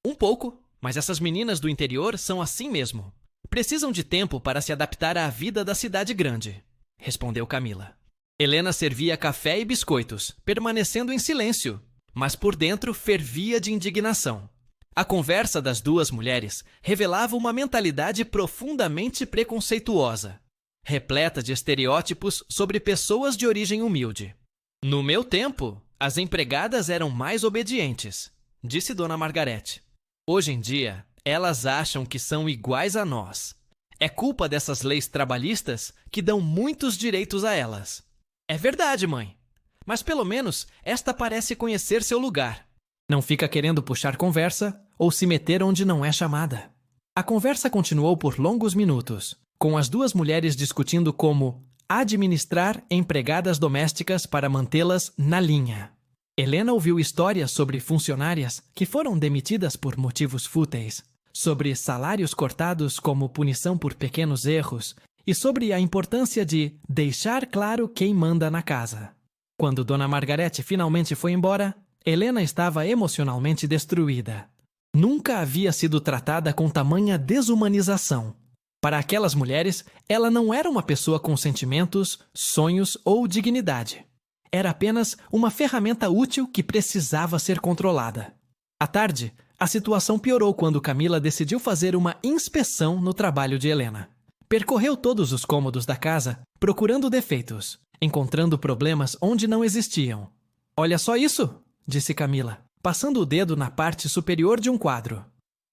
"Um pouco, mas essas meninas do interior são assim mesmo. Precisam de tempo para se adaptar à vida da cidade grande", respondeu Camila. Helena servia café e biscoitos, permanecendo em silêncio, mas por dentro fervia de indignação. A conversa das 2 mulheres revelava uma mentalidade profundamente preconceituosa, repleta de estereótipos sobre pessoas de origem humilde. "No meu tempo, as empregadas eram mais obedientes", disse Dona Margarete. "Hoje em dia, elas acham que são iguais a nós. É culpa dessas leis trabalhistas que dão muitos direitos a elas." "É verdade, mãe. Mas pelo menos esta parece conhecer seu lugar. Não fica querendo puxar conversa ou se meter onde não é chamada." A conversa continuou por longos minutos, com as 2 mulheres discutindo como administrar empregadas domésticas para mantê-las na linha. Helena ouviu histórias sobre funcionárias que foram demitidas por motivos fúteis, sobre salários cortados como punição por pequenos erros e sobre a importância de deixar claro quem manda na casa. Quando Dona Margarete finalmente foi embora, Helena estava emocionalmente destruída. Nunca havia sido tratada com tamanha desumanização. Para aquelas mulheres, ela não era uma pessoa com sentimentos, sonhos ou dignidade. Era apenas uma ferramenta útil que precisava ser controlada. À tarde, a situação piorou quando Camila decidiu fazer uma inspeção no trabalho de Helena. Percorreu todos os cômodos da casa, procurando defeitos, encontrando problemas onde não existiam. "Olha só isso!" disse Camila, passando o dedo na parte superior de um quadro.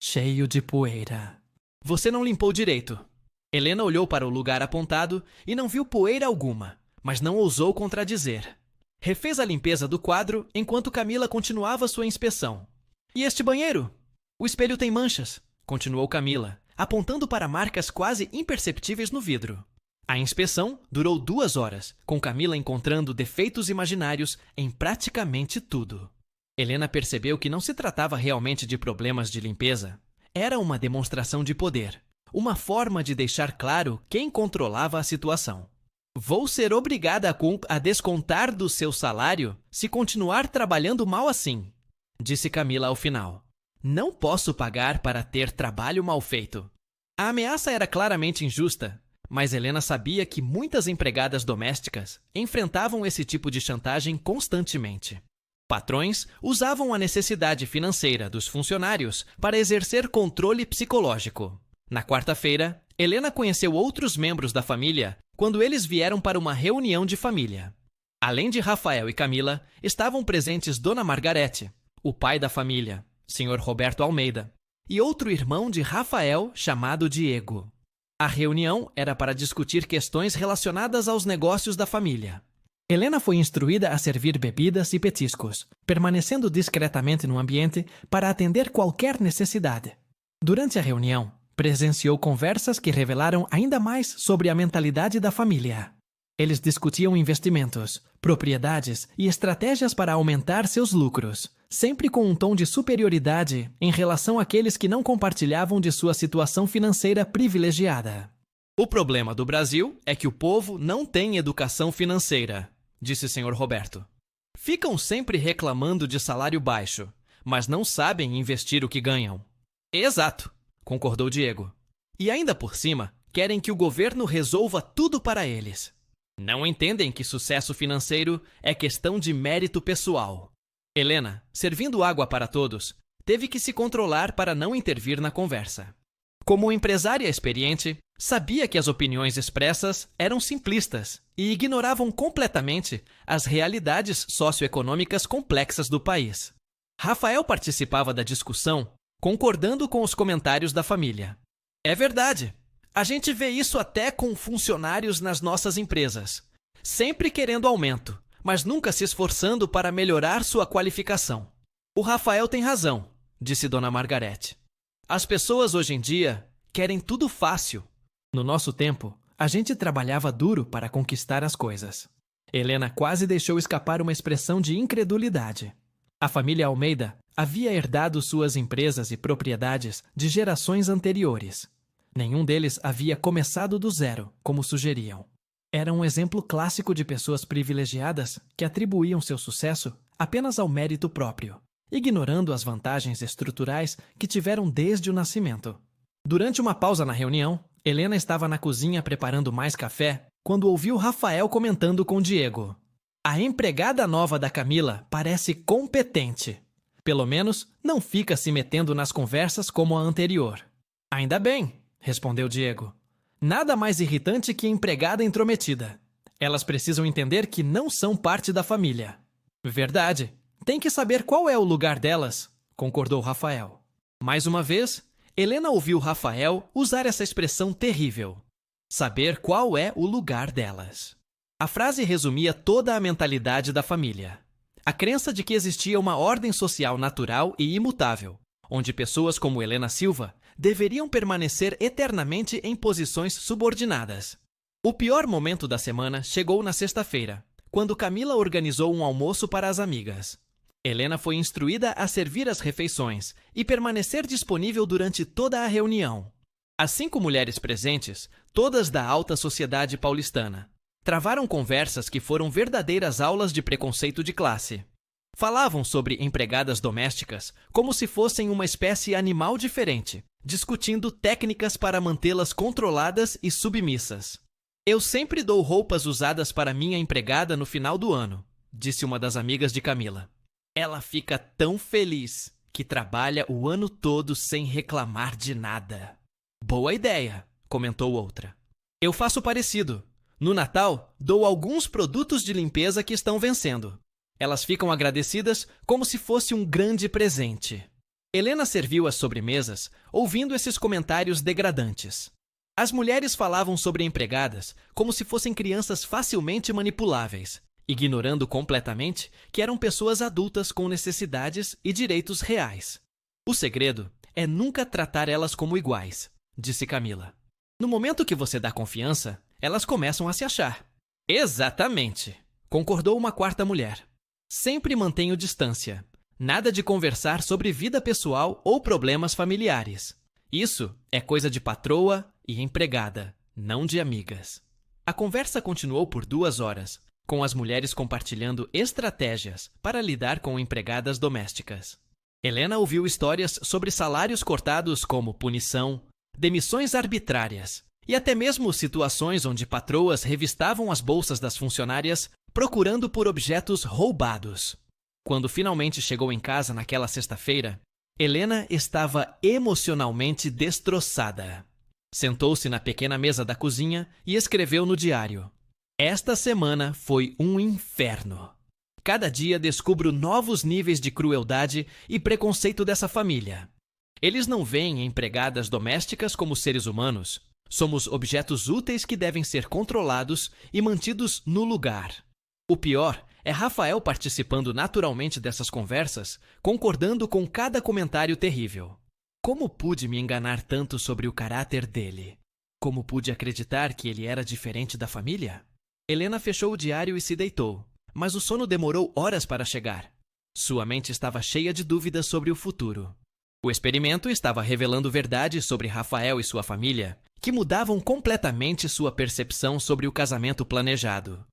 Cheio de poeira. "Você não limpou direito." Helena olhou para o lugar apontado e não viu poeira alguma, mas não ousou contradizer. Refez a limpeza do quadro enquanto Camila continuava sua inspeção. "E este banheiro? O espelho tem manchas", continuou Camila, apontando para marcas quase imperceptíveis no vidro. A inspeção durou 2 horas, com Camila encontrando defeitos imaginários em praticamente tudo. Helena percebeu que não se tratava realmente de problemas de limpeza. Era uma demonstração de poder, uma forma de deixar claro quem controlava a situação. "Vou ser obrigada a descontar do seu salário se continuar trabalhando mal assim", disse Camila ao final. "Não posso pagar para ter trabalho mal feito." A ameaça era claramente injusta, mas Helena sabia que muitas empregadas domésticas enfrentavam esse tipo de chantagem constantemente. Patrões usavam a necessidade financeira dos funcionários para exercer controle psicológico. Na quarta-feira, Helena conheceu outros membros da família quando eles vieram para uma reunião de família. Além de Rafael e Camila, estavam presentes Dona Margarete, o pai da família, Sr. Roberto Almeida, e outro irmão de Rafael chamado Diego. A reunião era para discutir questões relacionadas aos negócios da família. Helena foi instruída a servir bebidas e petiscos, permanecendo discretamente no ambiente para atender qualquer necessidade. Durante a reunião, presenciou conversas que revelaram ainda mais sobre a mentalidade da família. Eles discutiam investimentos, propriedades e estratégias para aumentar seus lucros, sempre com um tom de superioridade em relação àqueles que não compartilhavam de sua situação financeira privilegiada. "O problema do Brasil é que o povo não tem educação financeira", disse Sr. Roberto. "Ficam sempre reclamando de salário baixo, mas não sabem investir o que ganham." "Exato", concordou Diego. "E ainda por cima, querem que o governo resolva tudo para eles. Não entendem que sucesso financeiro é questão de mérito pessoal." Helena, servindo água para todos, teve que se controlar para não intervir na conversa. Como empresária experiente, sabia que as opiniões expressas eram simplistas e ignoravam completamente as realidades socioeconômicas complexas do país. Rafael participava da discussão, concordando com os comentários da família. "É verdade. A gente vê isso até com funcionários nas nossas empresas, sempre querendo aumento, mas nunca se esforçando para melhorar sua qualificação." "O Rafael tem razão", disse Dona Margarete. "As pessoas hoje em dia querem tudo fácil. No nosso tempo, a gente trabalhava duro para conquistar as coisas." Helena quase deixou escapar uma expressão de incredulidade. A família Almeida havia herdado suas empresas e propriedades de gerações anteriores. Nenhum deles havia começado do zero, como sugeriam. Era um exemplo clássico de pessoas privilegiadas que atribuíam seu sucesso apenas ao mérito próprio, ignorando as vantagens estruturais que tiveram desde o nascimento. Durante uma pausa na reunião, Helena estava na cozinha preparando mais café quando ouviu Rafael comentando com Diego. "A empregada nova da Camila parece competente. Pelo menos não fica se metendo nas conversas como a anterior." "Ainda bem", respondeu Diego. "Nada mais irritante que empregada intrometida. Elas precisam entender que não são parte da família." "Verdade. Tem que saber qual é o lugar delas", concordou Rafael. Mais uma vez, Helena ouviu Rafael usar essa expressão terrível. Saber qual é o lugar delas. A frase resumia toda a mentalidade da família. A crença de que existia uma ordem social natural e imutável, onde pessoas como Helena Silva deveriam permanecer eternamente em posições subordinadas. O pior momento da semana chegou na sexta-feira, quando Camila organizou um almoço para as amigas. Helena foi instruída a servir as refeições e permanecer disponível durante toda a reunião. As 5 mulheres presentes, todas da alta sociedade paulistana, travaram conversas que foram verdadeiras aulas de preconceito de classe. Falavam sobre empregadas domésticas como se fossem uma espécie animal diferente, discutindo técnicas para mantê-las controladas e submissas. Eu sempre dou roupas usadas para minha empregada no final do ano, disse uma das amigas de Camila. Ela fica tão feliz que trabalha o ano todo sem reclamar de nada. Boa ideia, comentou outra. Eu faço parecido. No Natal, dou alguns produtos de limpeza que estão vencendo. Elas ficam agradecidas como se fosse um grande presente. Helena serviu as sobremesas, ouvindo esses comentários degradantes. As mulheres falavam sobre empregadas como se fossem crianças facilmente manipuláveis, ignorando completamente que eram pessoas adultas com necessidades e direitos reais. O segredo é nunca tratar elas como iguais, disse Camila. No momento que você dá confiança, elas começam a se achar. Exatamente, concordou uma quarta mulher. Sempre mantenho distância. Nada de conversar sobre vida pessoal ou problemas familiares. Isso é coisa de patroa e empregada, não de amigas. A conversa continuou por 2 horas, com as mulheres compartilhando estratégias para lidar com empregadas domésticas. Helena ouviu histórias sobre salários cortados como punição, demissões arbitrárias e até mesmo situações onde patroas revistavam as bolsas das funcionárias procurando por objetos roubados. Quando finalmente chegou em casa naquela sexta-feira, Helena estava emocionalmente destroçada. Sentou-se na pequena mesa da cozinha e escreveu no diário: Esta semana foi um inferno. Cada dia descubro novos níveis de crueldade e preconceito dessa família. Eles não veem empregadas domésticas como seres humanos. Somos objetos úteis que devem ser controlados e mantidos no lugar. O pior é Rafael participando naturalmente dessas conversas, concordando com cada comentário terrível. Como pude me enganar tanto sobre o caráter dele? Como pude acreditar que ele era diferente da família? Helena fechou o diário e se deitou, mas o sono demorou horas para chegar. Sua mente estava cheia de dúvidas sobre o futuro. O experimento estava revelando verdades sobre Rafael e sua família, que mudavam completamente sua percepção sobre o casamento planejado.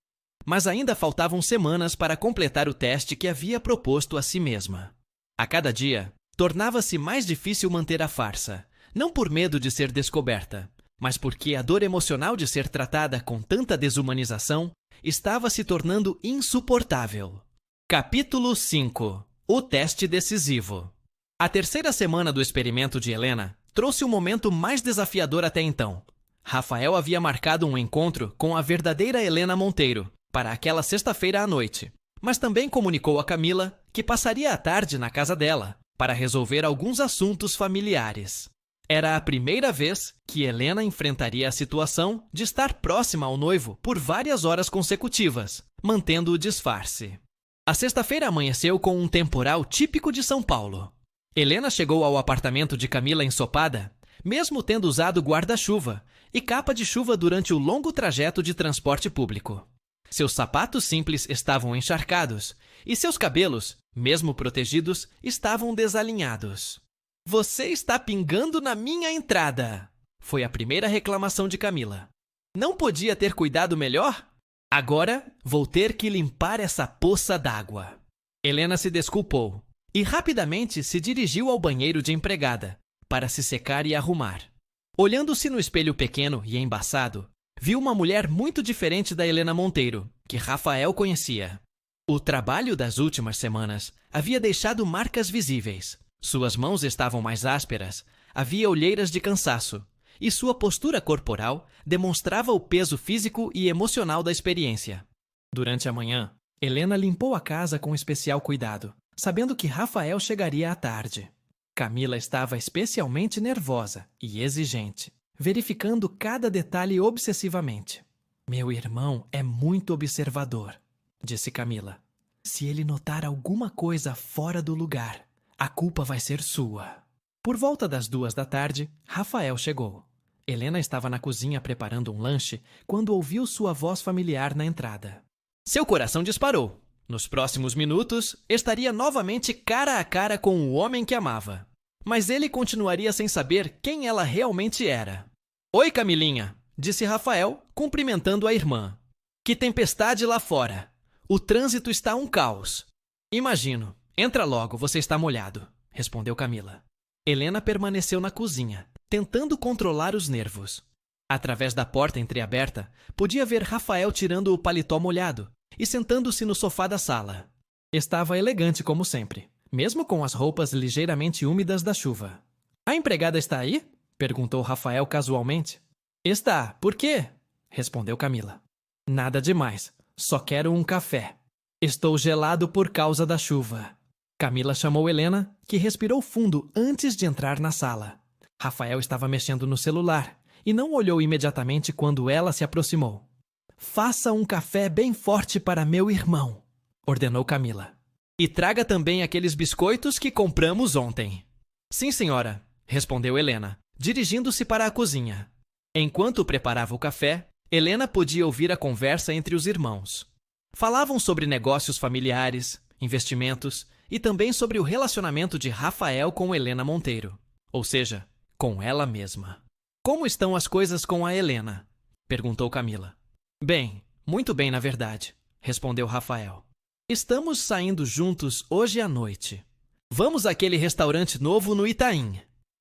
Mas ainda faltavam semanas para completar o teste que havia proposto a si mesma. A cada dia, tornava-se mais difícil manter a farsa, não por medo de ser descoberta, mas porque a dor emocional de ser tratada com tanta desumanização estava se tornando insuportável. Capítulo 5. O teste decisivo. A terceira semana do experimento de Helena trouxe o momento mais desafiador até então. Rafael havia marcado um encontro com a verdadeira Helena Monteiro para aquela sexta-feira à noite, mas também comunicou a Camila que passaria a tarde na casa dela para resolver alguns assuntos familiares. Era a primeira vez que Helena enfrentaria a situação de estar próxima ao noivo por várias horas consecutivas, mantendo o disfarce. A sexta-feira amanheceu com um temporal típico de São Paulo. Helena chegou ao apartamento de Camila ensopada, mesmo tendo usado guarda-chuva e capa de chuva durante o longo trajeto de transporte público. Seus sapatos simples estavam encharcados e seus cabelos, mesmo protegidos, estavam desalinhados. Você está pingando na minha entrada, foi a primeira reclamação de Camila. Não podia ter cuidado melhor? Agora vou ter que limpar essa poça d'água. Helena se desculpou e rapidamente se dirigiu ao banheiro de empregada para se secar e arrumar. Olhando-se no espelho pequeno e embaçado, viu uma mulher muito diferente da Helena Monteiro, que Rafael conhecia. O trabalho das últimas semanas havia deixado marcas visíveis. Suas mãos estavam mais ásperas, havia olheiras de cansaço, e sua postura corporal demonstrava o peso físico e emocional da experiência. Durante a manhã, Helena limpou a casa com especial cuidado, sabendo que Rafael chegaria à tarde. Camila estava especialmente nervosa e exigente, verificando cada detalhe obsessivamente. Meu irmão é muito observador, disse Camila. Se ele notar alguma coisa fora do lugar, a culpa vai ser sua. Por volta das 2 da tarde, Rafael chegou. Helena estava na cozinha preparando um lanche quando ouviu sua voz familiar na entrada. Seu coração disparou, Nos próximos minutos, estaria novamente cara a cara com o homem que amava. Mas ele continuaria sem saber quem ela realmente era. Oi, Camilinha, disse Rafael, cumprimentando a irmã. Que tempestade lá fora! O trânsito está um caos. Imagino. Entra logo, você está molhado, respondeu Camila. Helena permaneceu na cozinha, tentando controlar os nervos. Através da porta entreaberta, podia ver Rafael tirando o paletó molhado e sentando-se no sofá da sala. Estava elegante como sempre, mesmo com as roupas ligeiramente úmidas da chuva. A empregada está aí? Perguntou Rafael casualmente. Está. Por quê? Respondeu Camila. Nada demais. Só quero um café. Estou gelado por causa da chuva. Camila chamou Helena, que respirou fundo antes de entrar na sala. Rafael estava mexendo no celular e não olhou imediatamente quando ela se aproximou. Faça um café bem forte para meu irmão, ordenou Camila. E traga também aqueles biscoitos que compramos ontem. Sim, senhora, respondeu Helena, dirigindo-se para a cozinha. Enquanto preparava o café, Helena podia ouvir a conversa entre os irmãos. Falavam sobre negócios familiares, investimentos e também sobre o relacionamento de Rafael com Helena Monteiro, ou seja, com ela mesma. Como estão as coisas com a Helena? Perguntou Camila. Bem, muito bem, na verdade, respondeu Rafael. Estamos saindo juntos hoje à noite. Vamos àquele restaurante novo no Itaim.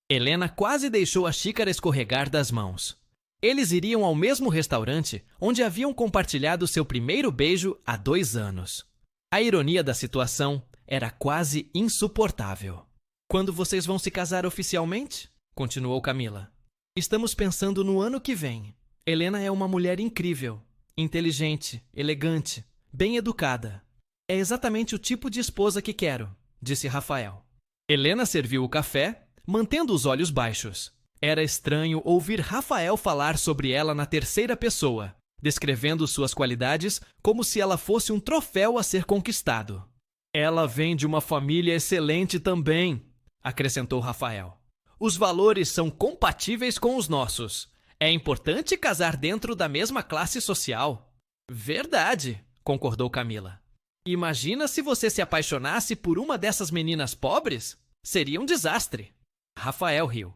Helena quase deixou a xícara escorregar das mãos. Eles iriam ao mesmo restaurante onde haviam compartilhado seu primeiro beijo há 2 anos. A ironia da situação era quase insuportável. Quando vocês vão se casar oficialmente? Continuou Camila. Estamos pensando no ano que vem. Helena é uma mulher incrível, inteligente, elegante, bem educada. É exatamente o tipo de esposa que quero, disse Rafael. Helena serviu o café, mantendo os olhos baixos. Era estranho ouvir Rafael falar sobre ela na terceira pessoa, descrevendo suas qualidades como se ela fosse um troféu a ser conquistado. Ela vem de uma família excelente também, acrescentou Rafael. Os valores são compatíveis com os nossos. É importante casar dentro da mesma classe social. Verdade, concordou Camila. Imagina se você se apaixonasse por uma dessas meninas pobres? Seria um desastre. Rafael riu.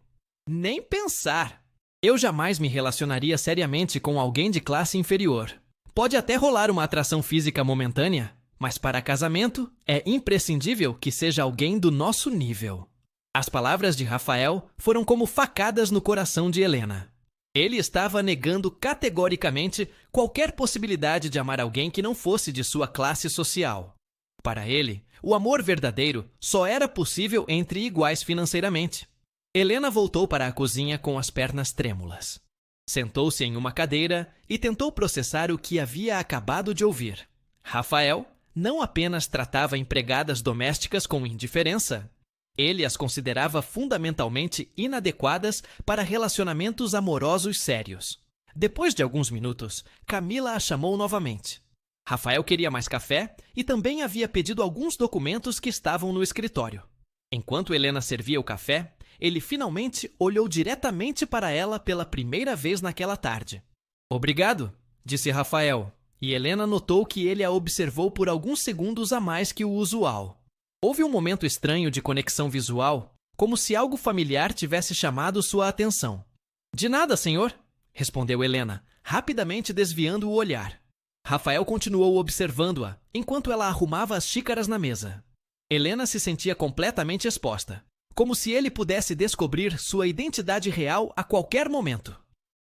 Nem pensar. Eu jamais me relacionaria seriamente com alguém de classe inferior. Pode até rolar uma atração física momentânea, mas para casamento é imprescindível que seja alguém do nosso nível. As palavras de Rafael foram como facadas no coração de Helena. Ele estava negando categoricamente qualquer possibilidade de amar alguém que não fosse de sua classe social. Para ele, o amor verdadeiro só era possível entre iguais financeiramente. Helena voltou para a cozinha com as pernas trêmulas. Sentou-se em uma cadeira e tentou processar o que havia acabado de ouvir. Rafael não apenas tratava empregadas domésticas com indiferença, ele as considerava fundamentalmente inadequadas para relacionamentos amorosos sérios. Depois de alguns minutos, Camila a chamou novamente. Rafael queria mais café e também havia pedido alguns documentos que estavam no escritório. Enquanto Helena servia o café, ele finalmente olhou diretamente para ela pela primeira vez naquela tarde. Obrigado, disse Rafael, e Helena notou que ele a observou por alguns segundos a mais que o usual. Houve um momento estranho de conexão visual, como se algo familiar tivesse chamado sua atenção. De nada, senhor, respondeu Helena, rapidamente desviando o olhar. Rafael continuou observando-a, enquanto ela arrumava as xícaras na mesa. Helena se sentia completamente exposta, como se ele pudesse descobrir sua identidade real a qualquer momento.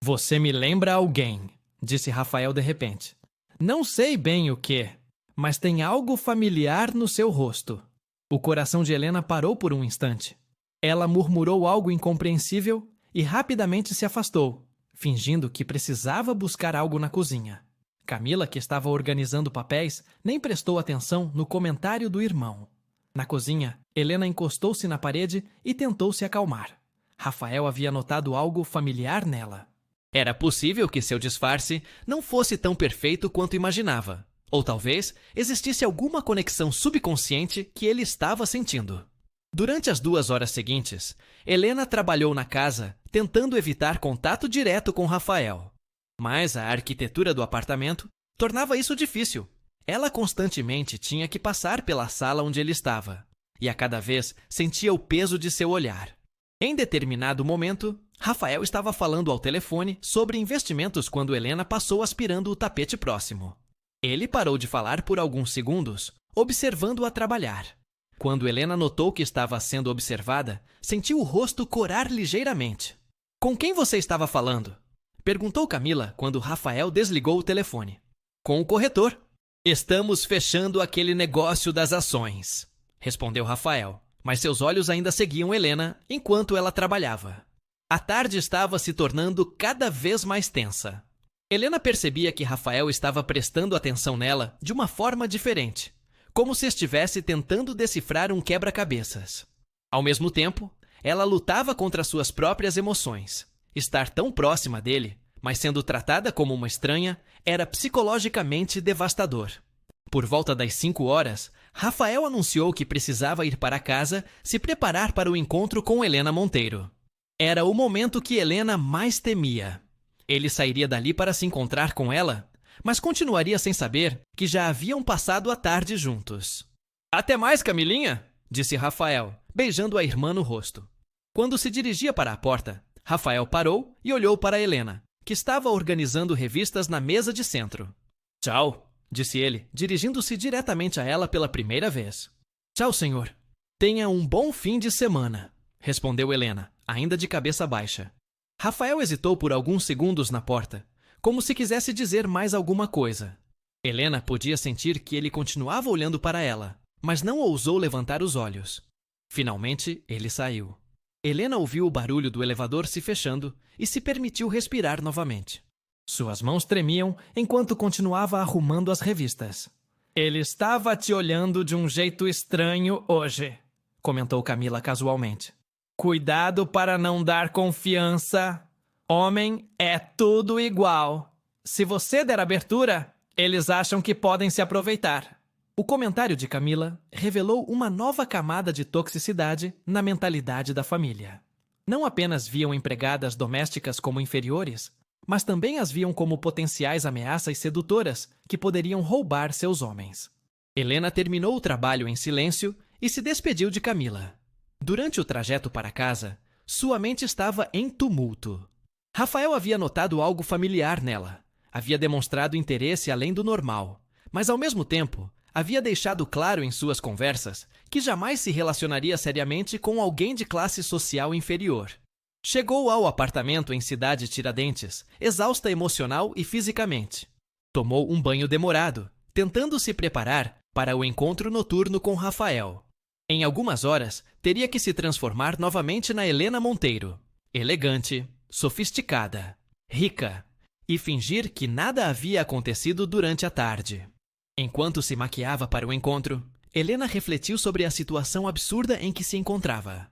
Você me lembra alguém, disse Rafael de repente. Não sei bem o que, mas tem algo familiar no seu rosto. O coração de Helena parou por um instante. Ela murmurou algo incompreensível e rapidamente se afastou, fingindo que precisava buscar algo na cozinha. Camila, que estava organizando papéis, nem prestou atenção no comentário do irmão. Na cozinha, Helena encostou-se na parede e tentou se acalmar. Rafael havia notado algo familiar nela. Era possível que seu disfarce não fosse tão perfeito quanto imaginava. Ou talvez existisse alguma conexão subconsciente que ele estava sentindo. Durante as 2 horas seguintes, Helena trabalhou na casa, tentando evitar contato direto com Rafael. Mas a arquitetura do apartamento tornava isso difícil. Ela constantemente tinha que passar pela sala onde ele estava, e a cada vez sentia o peso de seu olhar. Em determinado momento, Rafael estava falando ao telefone sobre investimentos quando Helena passou aspirando o tapete próximo. Ele parou de falar por alguns segundos, observando-a trabalhar. Quando Helena notou que estava sendo observada, sentiu o rosto corar ligeiramente. « Com quem você estava falando? » perguntou Camila quando Rafael desligou o telefone. « Com o corretor. »« Estamos fechando aquele negócio das ações », respondeu Rafael, mas seus olhos ainda seguiam Helena enquanto ela trabalhava. A tarde estava se tornando cada vez mais tensa. Helena percebia que Rafael estava prestando atenção nela de uma forma diferente, como se estivesse tentando decifrar um quebra-cabeças. Ao mesmo tempo, ela lutava contra suas próprias emoções. Estar tão próxima dele, mas sendo tratada como uma estranha, era psicologicamente devastador. Por volta das 5 horas, Rafael anunciou que precisava ir para casa se preparar para o encontro com Helena Monteiro. Era o momento que Helena mais temia. Ele sairia dali para se encontrar com ela, mas continuaria sem saber que já haviam passado a tarde juntos. « Até mais, Camilinha! » disse Rafael, beijando a irmã no rosto. Quando se dirigia para a porta, Rafael parou e olhou para Helena, que estava organizando revistas na mesa de centro. « Tchau! » disse ele, dirigindo-se diretamente a ela pela primeira vez. « Tchau, senhor. Tenha um bom fim de semana, » respondeu Helena, ainda de cabeça baixa. Rafael hesitou por alguns segundos na porta, como se quisesse dizer mais alguma coisa. Helena podia sentir que ele continuava olhando para ela, mas não ousou levantar os olhos. Finalmente, ele saiu. Helena ouviu o barulho do elevador se fechando e se permitiu respirar novamente. Suas mãos tremiam enquanto continuava arrumando as revistas. « Ele estava te olhando de um jeito estranho hoje, » comentou Camila casualmente. « Cuidado para não dar confiança. Homem é tudo igual. Se você der abertura, eles acham que podem se aproveitar. » O comentário de Camila revelou uma nova camada de toxicidade na mentalidade da família. Não apenas viam empregadas domésticas como inferiores, mas também as viam como potenciais ameaças sedutoras que poderiam roubar seus homens. Helena terminou o trabalho em silêncio e se despediu de Camila. Durante o trajeto para casa, sua mente estava em tumulto. Rafael havia notado algo familiar nela. Havia demonstrado interesse além do normal, mas ao mesmo tempo havia deixado claro em suas conversas que jamais se relacionaria seriamente com alguém de classe social inferior. Chegou ao apartamento em Cidade Tiradentes, exausta emocional e fisicamente. Tomou um banho demorado, tentando se preparar para o encontro noturno com Rafael. Em algumas horas, teria que se transformar novamente na Helena Monteiro, elegante, sofisticada, rica, e fingir que nada havia acontecido durante a tarde. Enquanto se maquiava para o encontro, Helena refletiu sobre a situação absurda em que se encontrava.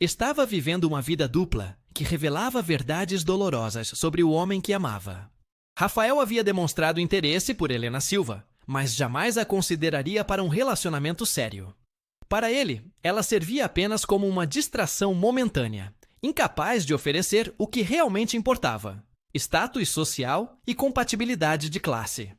Estava vivendo uma vida dupla que revelava verdades dolorosas sobre o homem que amava. Rafael havia demonstrado interesse por Helena Silva, mas jamais a consideraria para um relacionamento sério. Para ele, ela servia apenas como uma distração momentânea, incapaz de oferecer o que realmente importava: status social e compatibilidade de classe.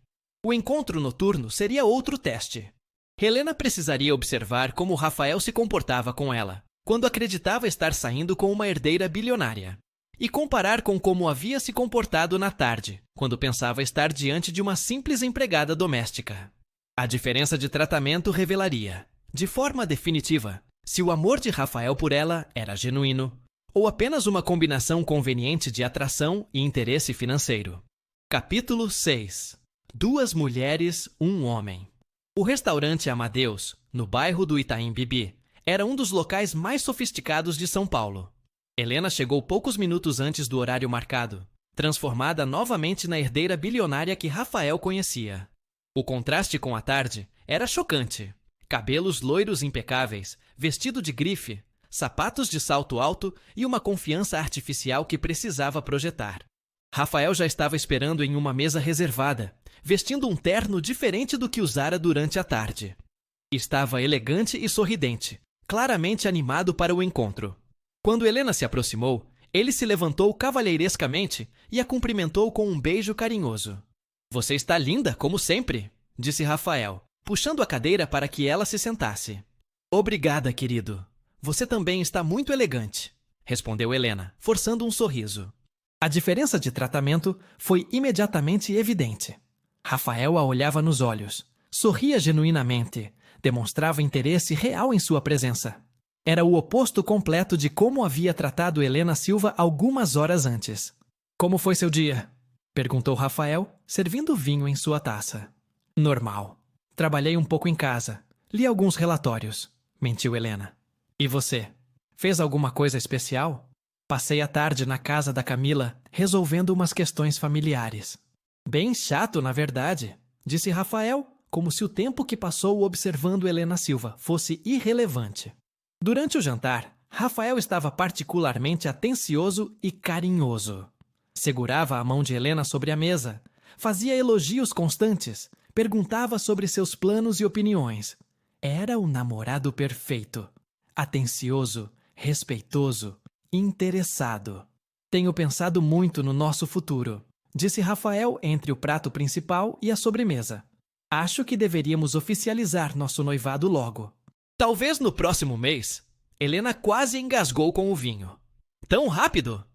O encontro noturno seria outro teste. Helena precisaria observar como Rafael se comportava com ela, quando acreditava estar saindo com uma herdeira bilionária, e comparar com como havia se comportado na tarde, quando pensava estar diante de uma simples empregada doméstica. A diferença de tratamento revelaria, de forma definitiva, se o amor de Rafael por ela era genuíno, ou apenas uma combinação conveniente de atração e interesse financeiro. Capítulo 6. 2 mulheres, um homem. O restaurante Amadeus, no bairro do Itaim Bibi, era um dos locais mais sofisticados de São Paulo. Helena chegou poucos minutos antes do horário marcado, transformada novamente na herdeira bilionária que Rafael conhecia. O contraste com a tarde era chocante. Cabelos loiros impecáveis, vestido de grife, sapatos de salto alto e uma confiança artificial que precisava projetar. Rafael já estava esperando em uma mesa reservada, vestindo um terno diferente do que usara durante a tarde. Estava elegante e sorridente, claramente animado para o encontro. Quando Helena se aproximou, ele se levantou cavalheirescamente e a cumprimentou com um beijo carinhoso. « Você está linda, como sempre », disse Rafael, puxando a cadeira para que ela se sentasse. Obrigada, querido. Você também está muito elegante, respondeu Helena, forçando um sorriso. A diferença de tratamento foi imediatamente evidente. Rafael a olhava nos olhos, sorria genuinamente, demonstrava interesse real em sua presença. Era o oposto completo de como havia tratado Helena Silva algumas horas antes. Como foi seu dia? Perguntou Rafael, servindo vinho em sua taça. Normal. Trabalhei um pouco em casa. Li alguns relatórios, mentiu Helena. E você? Fez alguma coisa especial? Passei a tarde na casa da Camila, resolvendo umas questões familiares. Bem chato, na verdade, disse Rafael, como se o tempo que passou observando Helena Silva fosse irrelevante. Durante o jantar, Rafael estava particularmente atencioso e carinhoso. Segurava a mão de Helena sobre a mesa, fazia elogios constantes, perguntava sobre seus planos e opiniões. Era o namorado perfeito. Atencioso, respeitoso, interessado. Tenho pensado muito no nosso futuro, disse Rafael entre o prato principal e a sobremesa. Acho que deveríamos oficializar nosso noivado logo. Talvez no próximo mês. Helena quase engasgou com o vinho. Tão rápido?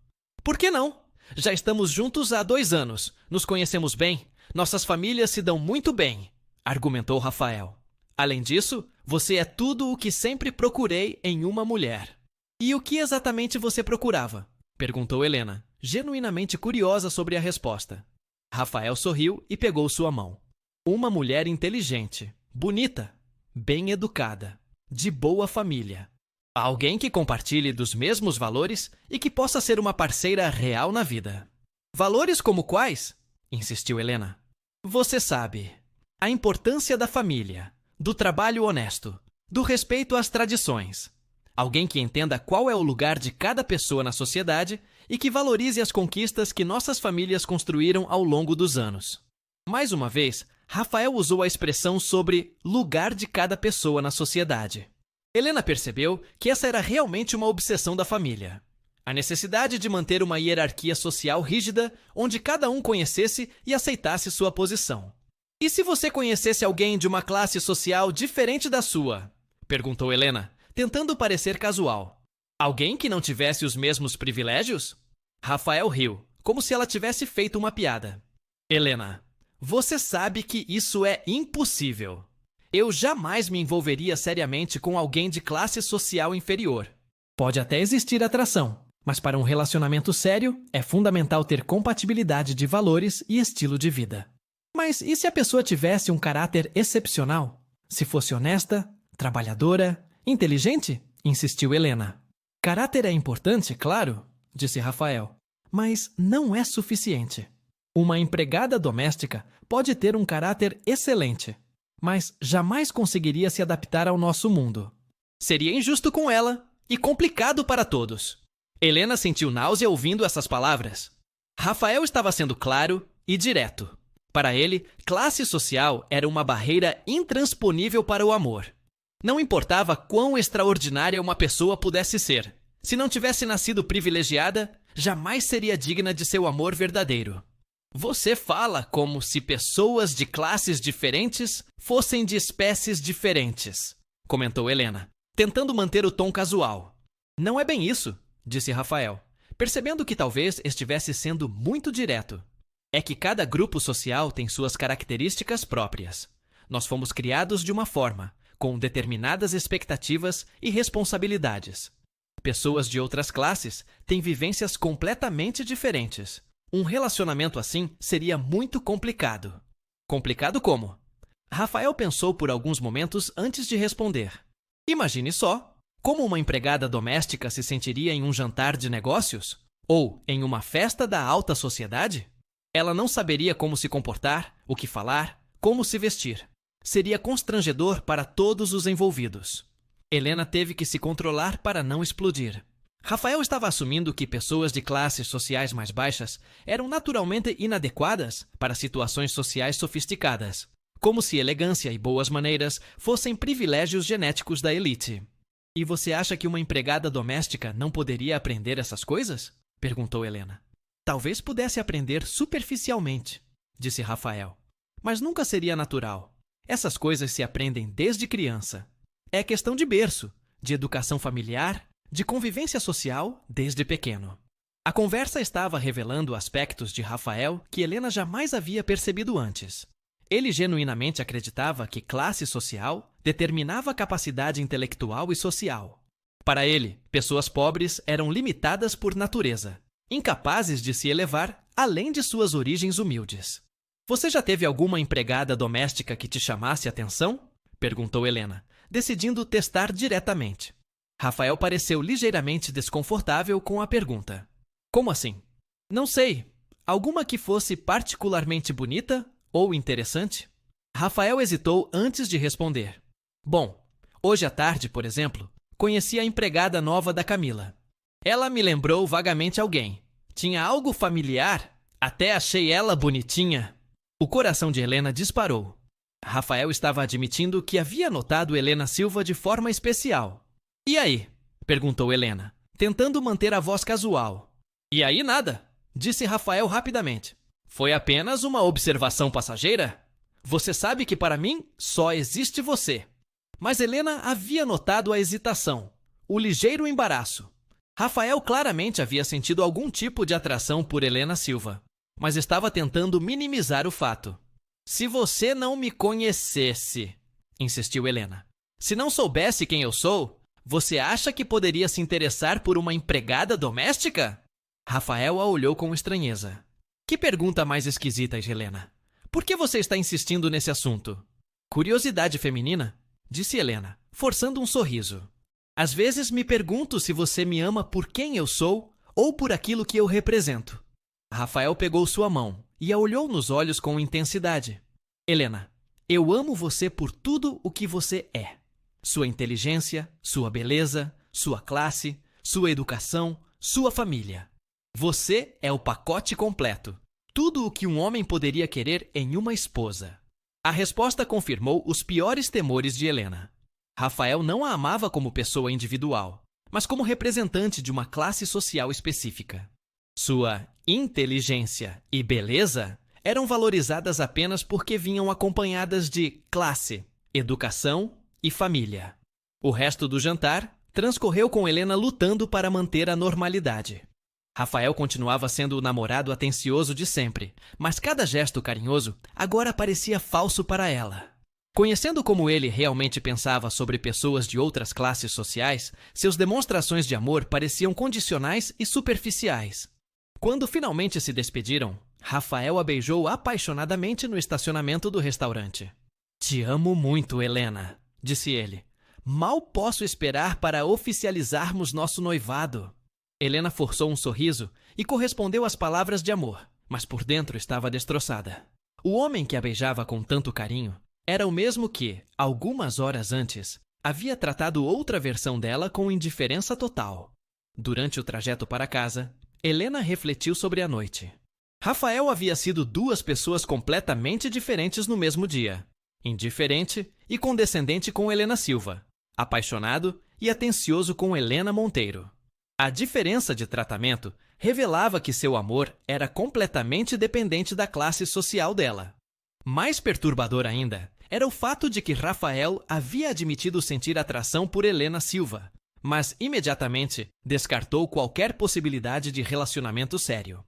Por que não? Já estamos juntos há 2 anos, nos conhecemos bem, nossas famílias se dão muito bem, argumentou Rafael. Além disso, você é tudo o que sempre procurei em uma mulher. E o que exatamente você procurava? Perguntou Helena, genuinamente curiosa sobre a resposta. Rafael sorriu e pegou sua mão. Uma mulher inteligente, bonita, bem educada, de boa família. Alguém que compartilhe dos mesmos valores e que possa ser uma parceira real na vida. Valores como quais? Insistiu Helena. Você sabe. A importância da família, do trabalho honesto, do respeito às tradições. Alguém que entenda qual é o lugar de cada pessoa na sociedade e que valorize as conquistas que nossas famílias construíram ao longo dos anos. Mais uma vez, Rafael usou a expressão sobre lugar de cada pessoa na sociedade. Helena percebeu que essa era realmente uma obsessão da família. A necessidade de manter uma hierarquia social rígida onde cada um conhecesse e aceitasse sua posição. E se você conhecesse alguém de uma classe social diferente da sua? Perguntou Helena, tentando parecer casual. Alguém que não tivesse os mesmos privilégios? Rafael riu, como se ela tivesse feito uma piada. Helena, você sabe que isso é impossível. Eu jamais me envolveria seriamente com alguém de classe social inferior. Pode até existir atração, mas para um relacionamento sério, é fundamental ter compatibilidade de valores e estilo de vida. Mas e se a pessoa tivesse um caráter excepcional? Se fosse honesta, trabalhadora, inteligente? Insistiu Helena. Caráter é importante, claro, disse Rafael, mas não é suficiente. Uma empregada doméstica pode ter um caráter excelente, mas jamais conseguiria se adaptar ao nosso mundo. Seria injusto com ela e complicado para todos. Helena sentiu náusea ouvindo essas palavras. Rafael estava sendo claro e direto. Para ele, classe social era uma barreira intransponível para o amor. Não importava quão extraordinária uma pessoa pudesse ser. Se não tivesse nascido privilegiada, jamais seria digna de seu amor verdadeiro. Você fala como se pessoas de classes diferentes fossem de espécies diferentes, comentou Helena, tentando manter o tom casual. Não é bem isso, disse Rafael, percebendo que talvez estivesse sendo muito direto. É que cada grupo social tem suas características próprias. Nós fomos criados de uma forma, com determinadas expectativas e responsabilidades. Pessoas de outras classes têm vivências completamente diferentes. Um relacionamento assim seria muito complicado. Complicado como? Rafael pensou por alguns momentos antes de responder. Imagine só, como uma empregada doméstica se sentiria em um jantar de negócios? Ou em uma festa da alta sociedade? Ela não saberia como se comportar, o que falar, como se vestir. Seria constrangedor para todos os envolvidos. Helena teve que se controlar para não explodir. Rafael estava assumindo que pessoas de classes sociais mais baixas eram naturalmente inadequadas para situações sociais sofisticadas, como se elegância e boas maneiras fossem privilégios genéticos da elite. E você acha que uma empregada doméstica não poderia aprender essas coisas? Perguntou Helena. Talvez pudesse aprender superficialmente, disse Rafael, mas nunca seria natural. Essas coisas se aprendem desde criança. É questão de berço, de educação familiar, de convivência social desde pequeno. A conversa estava revelando aspectos de Rafael que Helena jamais havia percebido antes. Ele genuinamente acreditava que classe social determinava a capacidade intelectual e social. Para ele, pessoas pobres eram limitadas por natureza, incapazes de se elevar além de suas origens humildes. Você já teve alguma empregada doméstica que te chamasse atenção? Perguntou Helena, decidindo testar diretamente. Rafael pareceu ligeiramente desconfortável com a pergunta. Como assim? Não sei. Alguma que fosse particularmente bonita ou interessante? Rafael hesitou antes de responder. Bom, hoje à tarde, por exemplo, conheci a empregada nova da Camila. Ela me lembrou vagamente alguém. Tinha algo familiar. Até achei ela bonitinha. O coração de Helena disparou. Rafael estava admitindo que havia notado Helena Silva de forma especial. E aí? Perguntou Helena, tentando manter a voz casual. E aí nada, disse Rafael rapidamente. Foi apenas uma observação passageira? Você sabe que para mim só existe você. Mas Helena havia notado a hesitação, o ligeiro embaraço. Rafael claramente havia sentido algum tipo de atração por Helena Silva, mas estava tentando minimizar o fato. Se você não me conhecesse, insistiu Helena. Se não soubesse quem eu sou, você acha que poderia se interessar por uma empregada doméstica? Rafael a olhou com estranheza. Que pergunta mais esquisita, Helena. Por que você está insistindo nesse assunto? Curiosidade feminina, disse Helena, forçando um sorriso. Às vezes me pergunto se você me ama por quem eu sou ou por aquilo que eu represento. Rafael pegou sua mão e a olhou nos olhos com intensidade. Helena, eu amo você por tudo o que você é. Sua inteligência, sua beleza, sua classe, sua educação, sua família. Você é o pacote completo. Tudo o que um homem poderia querer em uma esposa. A resposta confirmou os piores temores de Helena. Rafael não a amava como pessoa individual, mas como representante de uma classe social específica. Sua inteligência e beleza eram valorizadas apenas porque vinham acompanhadas de classe, educação e família. O resto do jantar transcorreu com Helena lutando para manter a normalidade. Rafael continuava sendo o namorado atencioso de sempre, mas cada gesto carinhoso agora parecia falso para ela. Conhecendo como ele realmente pensava sobre pessoas de outras classes sociais, suas demonstrações de amor pareciam condicionais e superficiais. Quando finalmente se despediram, Rafael a beijou apaixonadamente no estacionamento do restaurante. Te amo muito, Helena, disse ele. Mal posso esperar para oficializarmos nosso noivado. Helena forçou um sorriso e correspondeu às palavras de amor, mas por dentro estava destroçada. O homem que a beijava com tanto carinho era o mesmo que, algumas horas antes, havia tratado outra versão dela com indiferença total. Durante o trajeto para casa, Helena refletiu sobre a noite. Rafael havia sido duas pessoas completamente diferentes no mesmo dia. Indiferente e condescendente com Helena Silva, apaixonado e atencioso com Helena Monteiro. A diferença de tratamento revelava que seu amor era completamente dependente da classe social dela. Mais perturbador ainda era o fato de que Rafael havia admitido sentir atração por Helena Silva, mas imediatamente descartou qualquer possibilidade de relacionamento sério.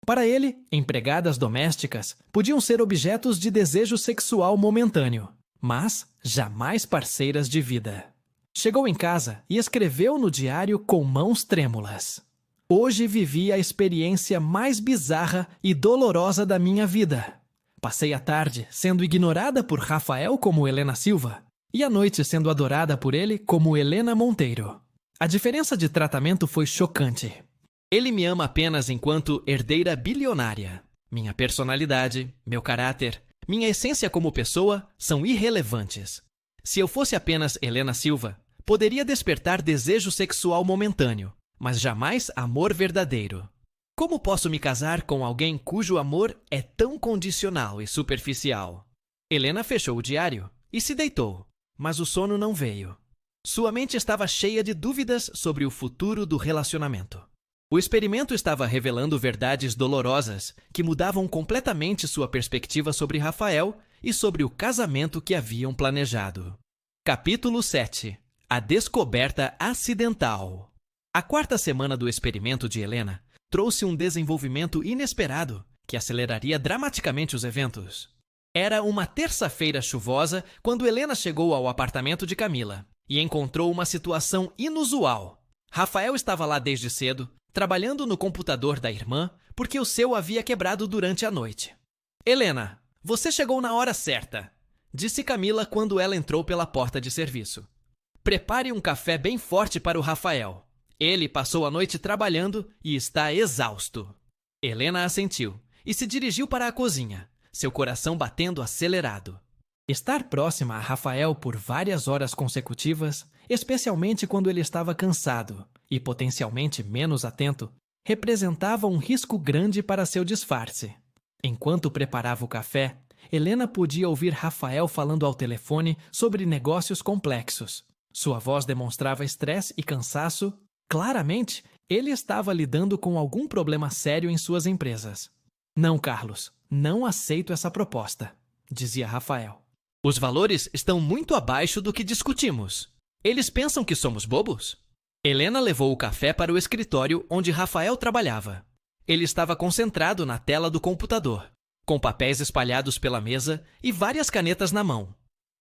Para ele, empregadas domésticas podiam ser objetos de desejo sexual momentâneo, mas jamais parceiras de vida. Chegou em casa e escreveu no diário com mãos trêmulas. Hoje vivi a experiência mais bizarra e dolorosa da minha vida. Passei a tarde sendo ignorada por Rafael como Helena Silva e a noite sendo adorada por ele como Helena Monteiro. A diferença de tratamento foi chocante. Ele me ama apenas enquanto herdeira bilionária. Minha personalidade, meu caráter, minha essência como pessoa são irrelevantes. Se eu fosse apenas Helena Silva, poderia despertar desejo sexual momentâneo, mas jamais amor verdadeiro. Como posso me casar com alguém cujo amor é tão condicional e superficial? Helena fechou o diário e se deitou, mas o sono não veio. Sua mente estava cheia de dúvidas sobre o futuro do relacionamento. O experimento estava revelando verdades dolorosas que mudavam completamente sua perspectiva sobre Rafael e sobre o casamento que haviam planejado. Capítulo 7. A descoberta acidental. A quarta semana do experimento de Helena trouxe um desenvolvimento inesperado que aceleraria dramaticamente os eventos. Era uma terça-feira chuvosa quando Helena chegou ao apartamento de Camila e encontrou uma situação inusual. Rafael estava lá desde cedo, trabalhando no computador da irmã, porque o seu havia quebrado durante a noite. Helena, você chegou na hora certa, disse Camila quando ela entrou pela porta de serviço. Prepare um café bem forte para o Rafael. Ele passou a noite trabalhando e está exausto. Helena assentiu e se dirigiu para a cozinha, seu coração batendo acelerado. Estar próxima a Rafael por várias horas consecutivas, especialmente quando ele estava cansado e potencialmente menos atento, representava um risco grande para seu disfarce. Enquanto preparava o café, Helena podia ouvir Rafael falando ao telefone sobre negócios complexos. Sua voz demonstrava estresse e cansaço. Claramente, ele estava lidando com algum problema sério em suas empresas. Não, Carlos, não aceito essa proposta, dizia Rafael. Os valores estão muito abaixo do que discutimos. Eles pensam que somos bobos? Helena levou o café para o escritório onde Rafael trabalhava. Ele estava concentrado na tela do computador, com papéis espalhados pela mesa e várias canetas na mão.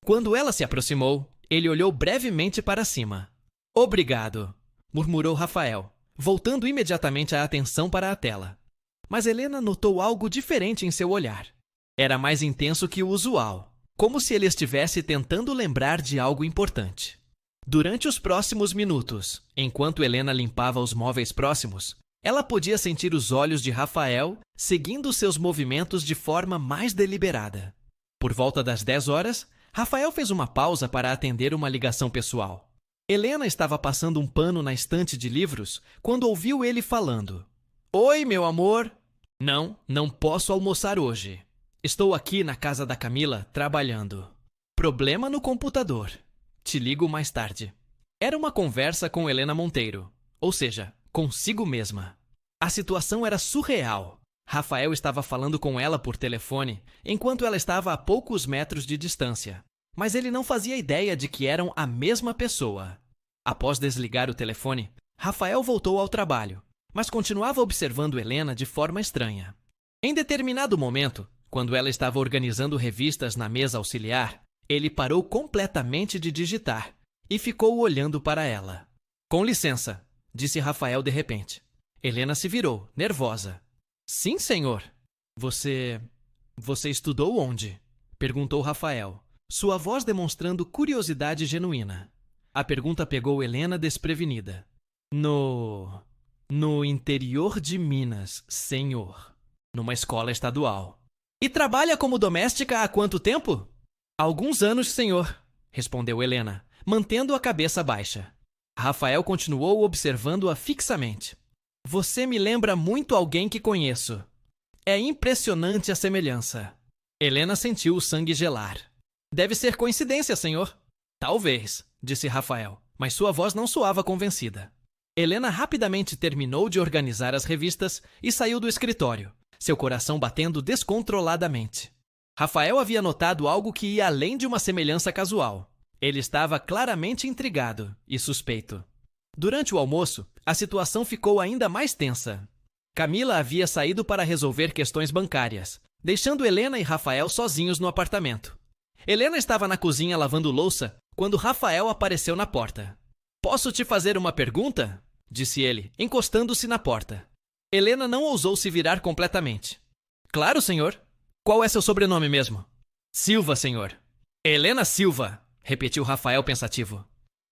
Quando ela se aproximou, ele olhou brevemente para cima. Obrigado, murmurou Rafael, voltando imediatamente a atenção para a tela. Mas Helena notou algo diferente em seu olhar. Era mais intenso que o usual, como se ele estivesse tentando lembrar de algo importante. Durante os próximos minutos, enquanto Helena limpava os móveis próximos, ela podia sentir os olhos de Rafael seguindo seus movimentos de forma mais deliberada. Por volta das 10 horas, Rafael fez uma pausa para atender uma ligação pessoal. Helena estava passando um pano na estante de livros quando ouviu ele falando. Oi, meu amor. Não posso almoçar hoje. Estou aqui na casa da Camila trabalhando. Problema no computador. Te ligo mais tarde. Era uma conversa com Helena Monteiro, ou seja, consigo mesma. A situação era surreal. Rafael estava falando com ela por telefone, enquanto ela estava a poucos metros de distância. Mas ele não fazia ideia de que eram a mesma pessoa. Após desligar o telefone, Rafael voltou ao trabalho, mas continuava observando Helena de forma estranha. Em determinado momento, quando ela estava organizando revistas na mesa auxiliar, ele parou completamente de digitar e ficou olhando para ela. Com licença, disse Rafael de repente. Helena se virou, nervosa. Sim, senhor. Você estudou onde? Perguntou Rafael, sua voz demonstrando curiosidade genuína. A pergunta pegou Helena desprevenida. No interior de Minas, senhor. Numa escola estadual. E trabalha como doméstica há quanto tempo? Alguns anos, senhor, respondeu Helena, mantendo a cabeça baixa. Rafael continuou observando-a fixamente. Você me lembra muito alguém que conheço. É impressionante a semelhança. Helena sentiu o sangue gelar. Deve ser coincidência, senhor. Talvez, disse Rafael, mas sua voz não soava convencida. Helena rapidamente terminou de organizar as revistas e saiu do escritório, seu coração batendo descontroladamente. Rafael havia notado algo que ia além de uma semelhança casual. Ele estava claramente intrigado e suspeito. Durante o almoço, a situação ficou ainda mais tensa. Camila havia saído para resolver questões bancárias, deixando Helena e Rafael sozinhos no apartamento. Helena estava na cozinha lavando louça quando Rafael apareceu na porta. Posso te fazer uma pergunta? Disse ele, encostando-se na porta. Helena não ousou se virar completamente. Claro, senhor. Qual é seu sobrenome mesmo? Silva, senhor. Helena Silva, repetiu Rafael pensativo.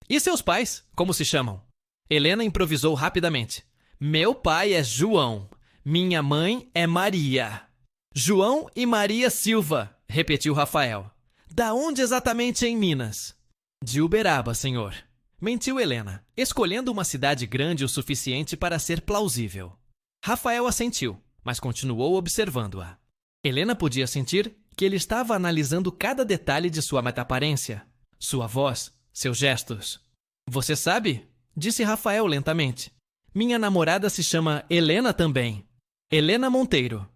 E seus pais, como se chamam? Helena improvisou rapidamente. Meu pai é João. Minha mãe é Maria. João e Maria Silva, repetiu Rafael. Da onde exatamente em Minas? De Uberaba, senhor. Mentiu Helena, escolhendo uma cidade grande o suficiente para ser plausível. Rafael assentiu, mas continuou observando-a. Helena podia sentir que ele estava analisando cada detalhe de sua metaparência, sua voz, seus gestos. Você sabe? Disse Rafael lentamente. Minha namorada se chama Helena também. Helena Monteiro.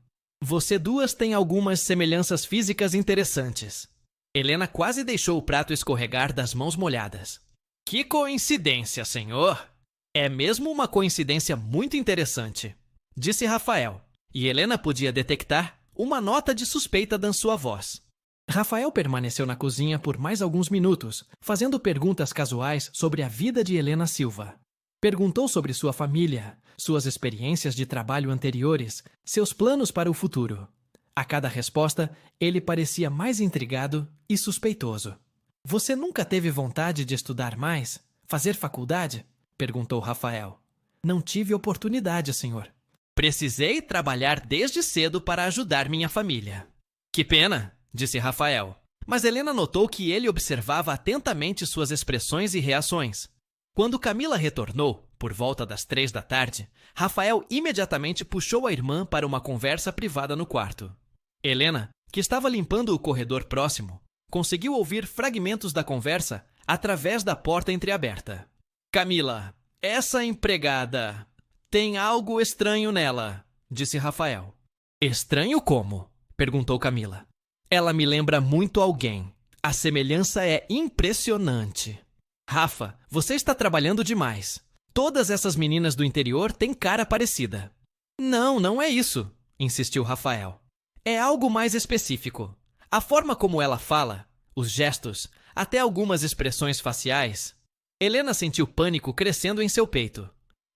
Você duas têm algumas semelhanças físicas interessantes. Helena quase deixou o prato escorregar das mãos molhadas. Que coincidência, senhor! É mesmo uma coincidência muito interessante, disse Rafael, e Helena podia detectar uma nota de suspeita na sua voz. Rafael permaneceu na cozinha por mais alguns minutos, fazendo perguntas casuais sobre a vida de Helena Silva. Perguntou sobre sua família, suas experiências de trabalho anteriores, seus planos para o futuro. A cada resposta, ele parecia mais intrigado e suspeitoso. Você nunca teve vontade de estudar mais? Fazer faculdade? Perguntou Rafael. Não tive oportunidade, senhor. Precisei trabalhar desde cedo para ajudar minha família. Que pena, disse Rafael. Mas Helena notou que ele observava atentamente suas expressões e reações. Quando Camila retornou, por volta das 3 da tarde, Rafael imediatamente puxou a irmã para uma conversa privada no quarto. Helena, que estava limpando o corredor próximo, conseguiu ouvir fragmentos da conversa através da porta entreaberta. Camila, essa empregada tem algo estranho nela, disse Rafael. Estranho como? Perguntou Camila. Ela me lembra muito alguém. A semelhança é impressionante. Rafa, você está trabalhando demais. Todas essas meninas do interior têm cara parecida. Não, não é isso, insistiu Rafael. É algo mais específico. A forma como ela fala, os gestos, até algumas expressões faciais. Helena sentiu pânico crescendo em seu peito.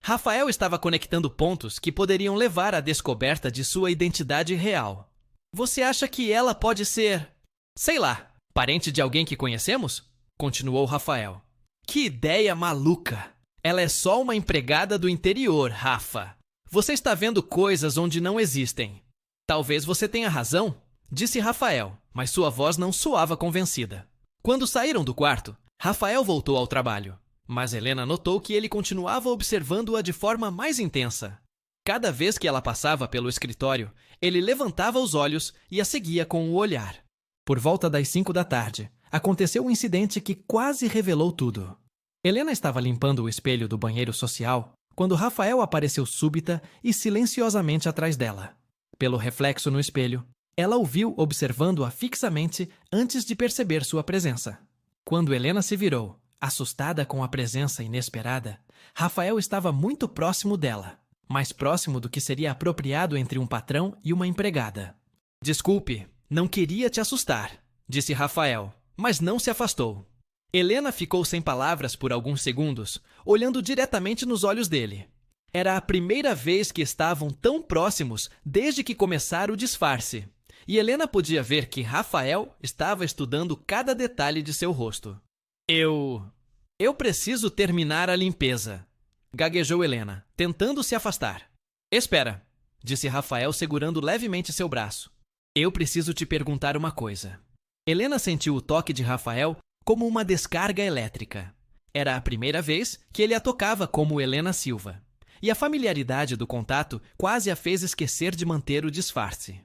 Rafael estava conectando pontos que poderiam levar à descoberta de sua identidade real. Você acha que ela pode ser, sei lá, parente de alguém que conhecemos? Continuou Rafael. Que ideia maluca! Ela é só uma empregada do interior, Rafa. Você está vendo coisas onde não existem. Talvez você tenha razão, disse Rafael, mas sua voz não soava convencida. Quando saíram do quarto, Rafael voltou ao trabalho, mas Helena notou que ele continuava observando-a de forma mais intensa. Cada vez que ela passava pelo escritório, ele levantava os olhos e a seguia com o olhar. Por volta das 5 da tarde, aconteceu um incidente que quase revelou tudo. Helena estava limpando o espelho do banheiro social quando Rafael apareceu súbita e silenciosamente atrás dela. Pelo reflexo no espelho, ela o viu observando-a fixamente antes de perceber sua presença. Quando Helena se virou, assustada com a presença inesperada, Rafael estava muito próximo dela, mais próximo do que seria apropriado entre um patrão e uma empregada. Desculpe, não queria te assustar, disse Rafael, mas não se afastou. Helena ficou sem palavras por alguns segundos, olhando diretamente nos olhos dele. Era a primeira vez que estavam tão próximos desde que começara o disfarce, e Helena podia ver que Rafael estava estudando cada detalhe de seu rosto. Eu preciso terminar a limpeza, gaguejou Helena, tentando se afastar. Espera, disse Rafael segurando levemente seu braço. Eu preciso te perguntar uma coisa. Helena sentiu o toque de Rafael como uma descarga elétrica. Era a primeira vez que ele a tocava como Helena Silva. E a familiaridade do contato quase a fez esquecer de manter o disfarce.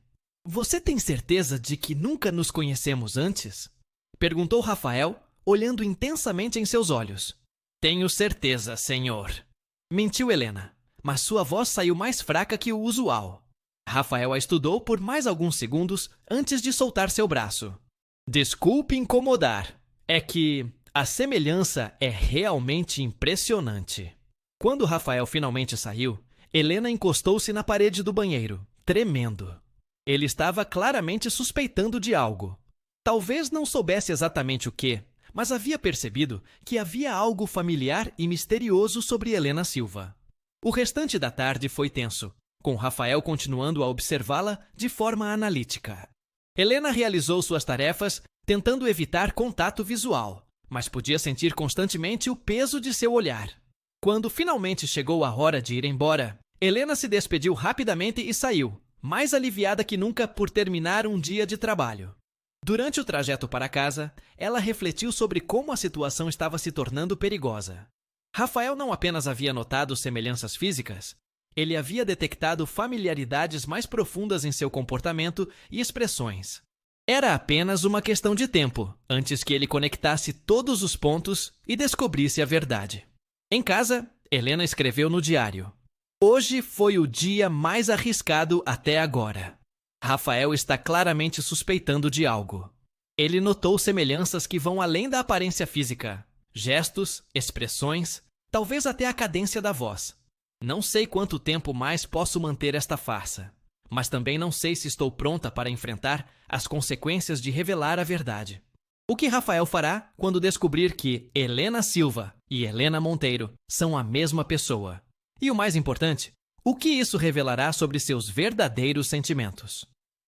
Você tem certeza de que nunca nos conhecemos antes? Perguntou Rafael, olhando intensamente em seus olhos. Tenho certeza, senhor. Mentiu Helena, mas sua voz saiu mais fraca que o usual. Rafael a estudou por mais alguns segundos antes de soltar seu braço. Desculpe incomodar. É que a semelhança é realmente impressionante. Quando Rafael finalmente saiu, Helena encostou-se na parede do banheiro, tremendo. Ele estava claramente suspeitando de algo. Talvez não soubesse exatamente o que, mas havia percebido que havia algo familiar e misterioso sobre Helena Silva. O restante da tarde foi tenso, com Rafael continuando a observá-la de forma analítica. Helena realizou suas tarefas tentando evitar contato visual, mas podia sentir constantemente o peso de seu olhar. Quando finalmente chegou a hora de ir embora, Helena se despediu rapidamente e saiu, mais aliviada que nunca por terminar um dia de trabalho. Durante o trajeto para casa, ela refletiu sobre como a situação estava se tornando perigosa. Rafael não apenas havia notado semelhanças físicas, ele havia detectado familiaridades mais profundas em seu comportamento e expressões. Era apenas uma questão de tempo antes que ele conectasse todos os pontos e descobrisse a verdade. Em casa, Helena escreveu no diário: Hoje foi o dia mais arriscado até agora. Rafael está claramente suspeitando de algo. Ele notou semelhanças que vão além da aparência física. Gestos, expressões, talvez até a cadência da voz. Não sei quanto tempo mais posso manter esta farsa, mas também não sei se estou pronta para enfrentar as consequências de revelar a verdade. O que Rafael fará quando descobrir que Helena Silva e Helena Monteiro são a mesma pessoa? E o mais importante, o que isso revelará sobre seus verdadeiros sentimentos?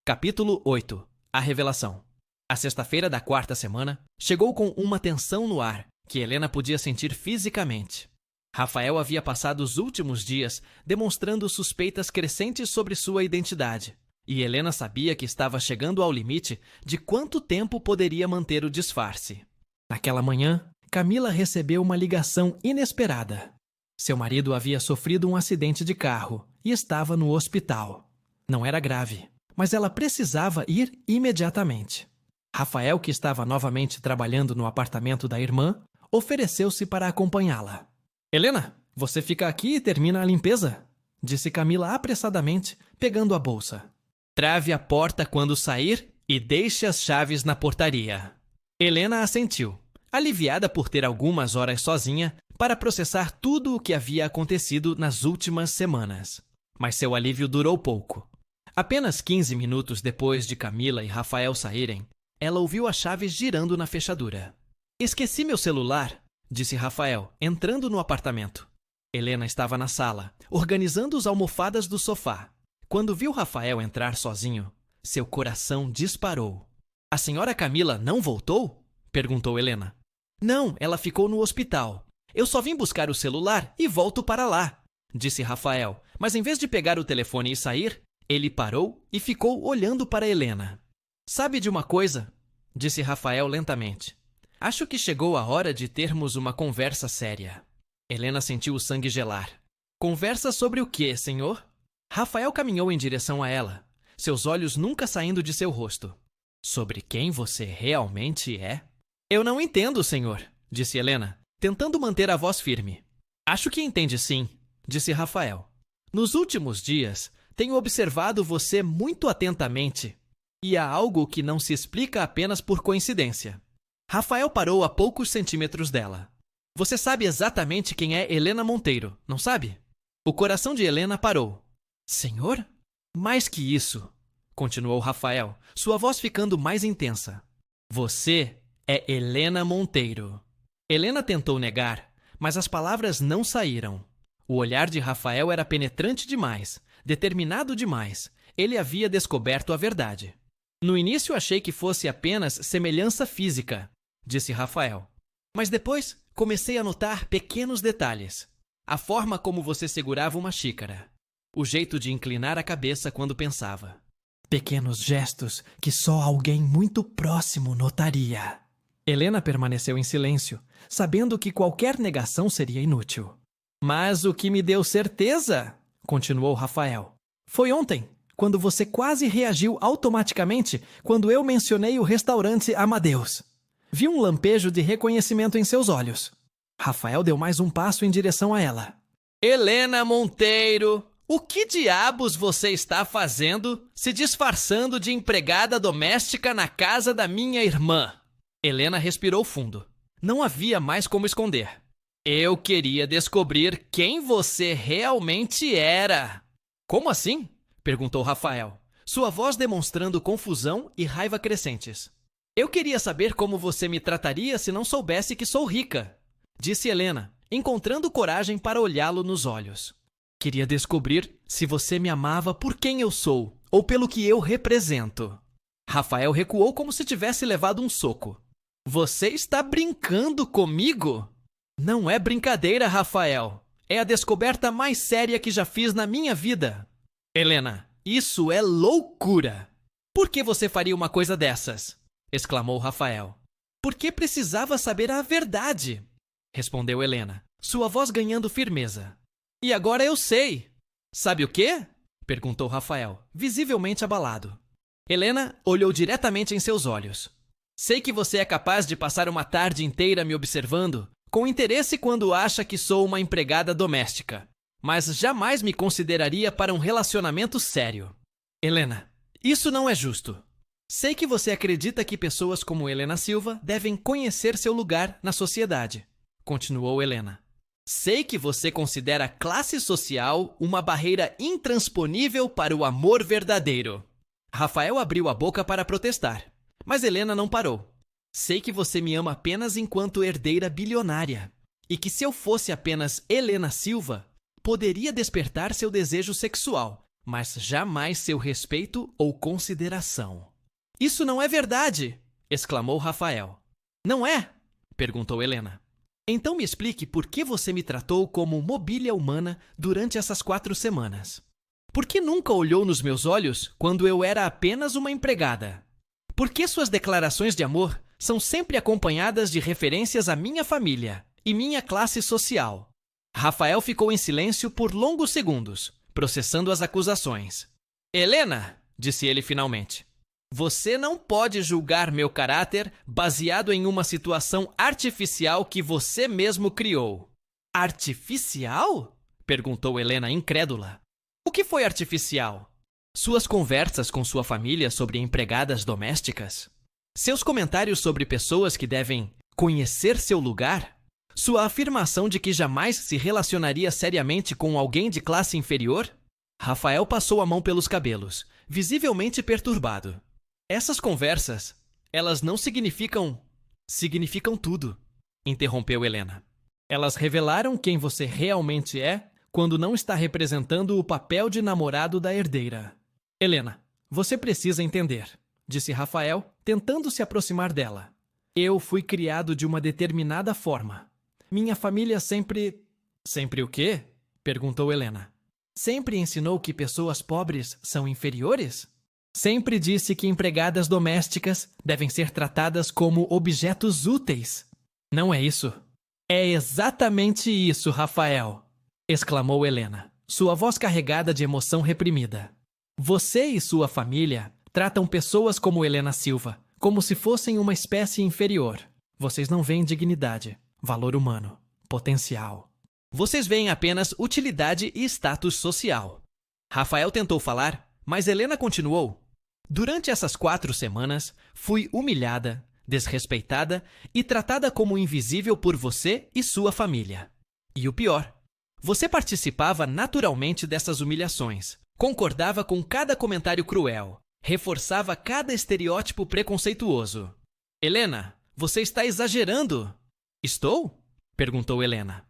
Capítulo 8. A revelação. A sexta-feira da quarta semana chegou com uma tensão no ar que Helena podia sentir fisicamente. Rafael havia passado os últimos dias demonstrando suspeitas crescentes sobre sua identidade, e Helena sabia que estava chegando ao limite de quanto tempo poderia manter o disfarce. Naquela manhã, Camila recebeu uma ligação inesperada. Seu marido havia sofrido um acidente de carro e estava no hospital. Não era grave, mas ela precisava ir imediatamente. Rafael, que estava novamente trabalhando no apartamento da irmã, ofereceu-se para acompanhá-la. Helena, você fica aqui e termina a limpeza? Disse Camila apressadamente, pegando a bolsa. Trave a porta quando sair e deixe as chaves na portaria. Helena assentiu, aliviada por ter algumas horas sozinha para processar tudo o que havia acontecido nas últimas semanas. Mas seu alívio durou pouco. Apenas 15 minutos depois de Camila e Rafael saírem, ela ouviu as chaves girando na fechadura. Esqueci meu celular, disse Rafael, entrando no apartamento. Helena estava na sala, organizando as almofadas do sofá. Quando viu Rafael entrar sozinho, seu coração disparou. A senhora Camila não voltou? Perguntou Helena. Não, ela ficou no hospital. Eu só vim buscar o celular e volto para lá, disse Rafael, mas em vez de pegar o telefone e sair, ele parou e ficou olhando para Helena. Sabe de uma coisa? Disse Rafael lentamente. Acho que chegou a hora de termos uma conversa séria. Helena sentiu o sangue gelar. Conversa sobre o quê, senhor? Rafael caminhou em direção a ela, seus olhos nunca saindo de seu rosto. Sobre quem você realmente é? Eu não entendo, senhor, disse Helena, tentando manter a voz firme. Acho que entende sim, disse Rafael. Nos últimos dias, tenho observado você muito atentamente. E há algo que não se explica apenas por coincidência. Rafael parou a poucos centímetros dela. Você sabe exatamente quem é Helena Monteiro, não sabe? O coração de Helena parou. Senhor? Mais que isso, continuou Rafael, sua voz ficando mais intensa. Você é Helena Monteiro. Helena tentou negar, mas as palavras não saíram. O olhar de Rafael era penetrante demais, determinado demais. Ele havia descoberto a verdade. No início achei que fosse apenas semelhança física, disse Rafael. Mas depois comecei a notar pequenos detalhes. A forma como você segurava uma xícara. O jeito de inclinar a cabeça quando pensava. Pequenos gestos que só alguém muito próximo notaria. Helena permaneceu em silêncio, sabendo que qualquer negação seria inútil. Mas o que me deu certeza, continuou Rafael, foi ontem, quando você quase reagiu automaticamente quando eu mencionei o restaurante Amadeus. Vi um lampejo de reconhecimento em seus olhos. Rafael deu mais um passo em direção a ela. Helena Monteiro, o que diabos você está fazendo se disfarçando de empregada doméstica na casa da minha irmã? Helena respirou fundo. Não havia mais como esconder. Eu queria descobrir quem você realmente era. Como assim? Perguntou Rafael, sua voz demonstrando confusão e raiva crescentes. Eu queria saber como você me trataria se não soubesse que sou rica, disse Helena, encontrando coragem para olhá-lo nos olhos. Queria descobrir se você me amava por quem eu sou ou pelo que eu represento. Rafael recuou como se tivesse levado um soco. Você está brincando comigo? Não é brincadeira, Rafael. É a descoberta mais séria que já fiz na minha vida. Helena, isso é loucura. Por que você faria uma coisa dessas? Exclamou Rafael. Porque precisava saber a verdade, respondeu Helena, sua voz ganhando firmeza. E agora eu sei. Sabe o quê? Perguntou Rafael, visivelmente abalado. Helena olhou diretamente em seus olhos. Sei que você é capaz de passar uma tarde inteira me observando, com interesse quando acha que sou uma empregada doméstica, mas jamais me consideraria para um relacionamento sério. Helena, Isso não é justo. Sei que você acredita que pessoas como Helena Silva devem conhecer seu lugar na sociedade, continuou Helena. Sei que você considera a classe social uma barreira intransponível para o amor verdadeiro. Rafael abriu a boca para protestar, mas Helena não parou. Sei que você me ama apenas enquanto herdeira bilionária, e que se eu fosse apenas Helena Silva, poderia despertar seu desejo sexual, mas jamais seu respeito ou consideração. Isso não é verdade! Exclamou Rafael. Não é? Perguntou Helena. Então me explique por que você me tratou como mobília humana durante essas 4 semanas. Por que nunca olhou nos meus olhos quando eu era apenas uma empregada? Por que suas declarações de amor são sempre acompanhadas de referências à minha família e minha classe social? Rafael ficou em silêncio por longos segundos, processando as acusações. Helena, disse ele finalmente, você não pode julgar meu caráter baseado em uma situação artificial que você mesmo criou. Artificial? Perguntou Helena incrédula. O que foi artificial? Suas conversas com sua família sobre empregadas domésticas? Seus comentários sobre pessoas que devem conhecer seu lugar? Sua afirmação de que jamais se relacionaria seriamente com alguém de classe inferior? Rafael passou a mão pelos cabelos, visivelmente perturbado. Essas conversas, elas não significam... Significam tudo, interrompeu Helena. Elas revelaram quem você realmente é quando não está representando o papel de namorado da herdeira. Helena, você precisa entender, disse Rafael, tentando se aproximar dela. Eu fui criado de uma determinada forma. Minha família sempre... Sempre o quê? Perguntou Helena. Sempre ensinou que pessoas pobres são inferiores? Sempre disse que empregadas domésticas devem ser tratadas como objetos úteis. Não é isso? É exatamente isso, Rafael! Exclamou Helena, sua voz carregada de emoção reprimida. Você e sua família tratam pessoas como Helena Silva, como se fossem uma espécie inferior. Vocês não veem dignidade, valor humano, potencial. Vocês veem apenas utilidade e status social. Rafael tentou falar, mas Helena continuou. Durante essas 4 semanas, fui humilhada, desrespeitada e tratada como invisível por você e sua família. E o pior, você participava naturalmente dessas humilhações, concordava com cada comentário cruel, reforçava cada estereótipo preconceituoso. Helena, você está exagerando! Estou? Perguntou Helena.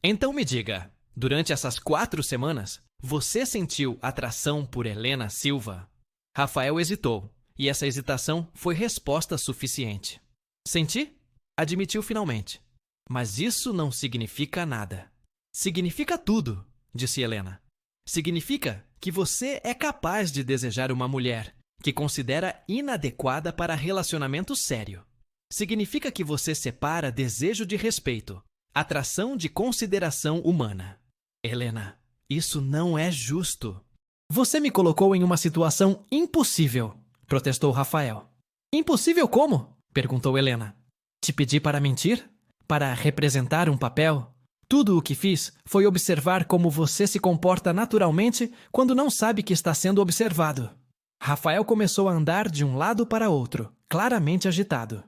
Então me diga, durante essas 4 semanas, você sentiu atração por Helena Silva? Rafael hesitou, e essa hesitação foi resposta suficiente. Senti? Admitiu finalmente. Mas isso não significa nada. Significa tudo, disse Helena. Significa que você é capaz de desejar uma mulher que considera inadequada para relacionamento sério. Significa que você separa desejo de respeito, atração de consideração humana. Helena, isso não é justo. Você me colocou em uma situação impossível, protestou Rafael. Impossível como? Perguntou Helena. Te pedi para mentir? Para representar um papel? Tudo o que fiz foi observar como você se comporta naturalmente quando não sabe que está sendo observado. Rafael começou a andar de um lado para outro, claramente agitado.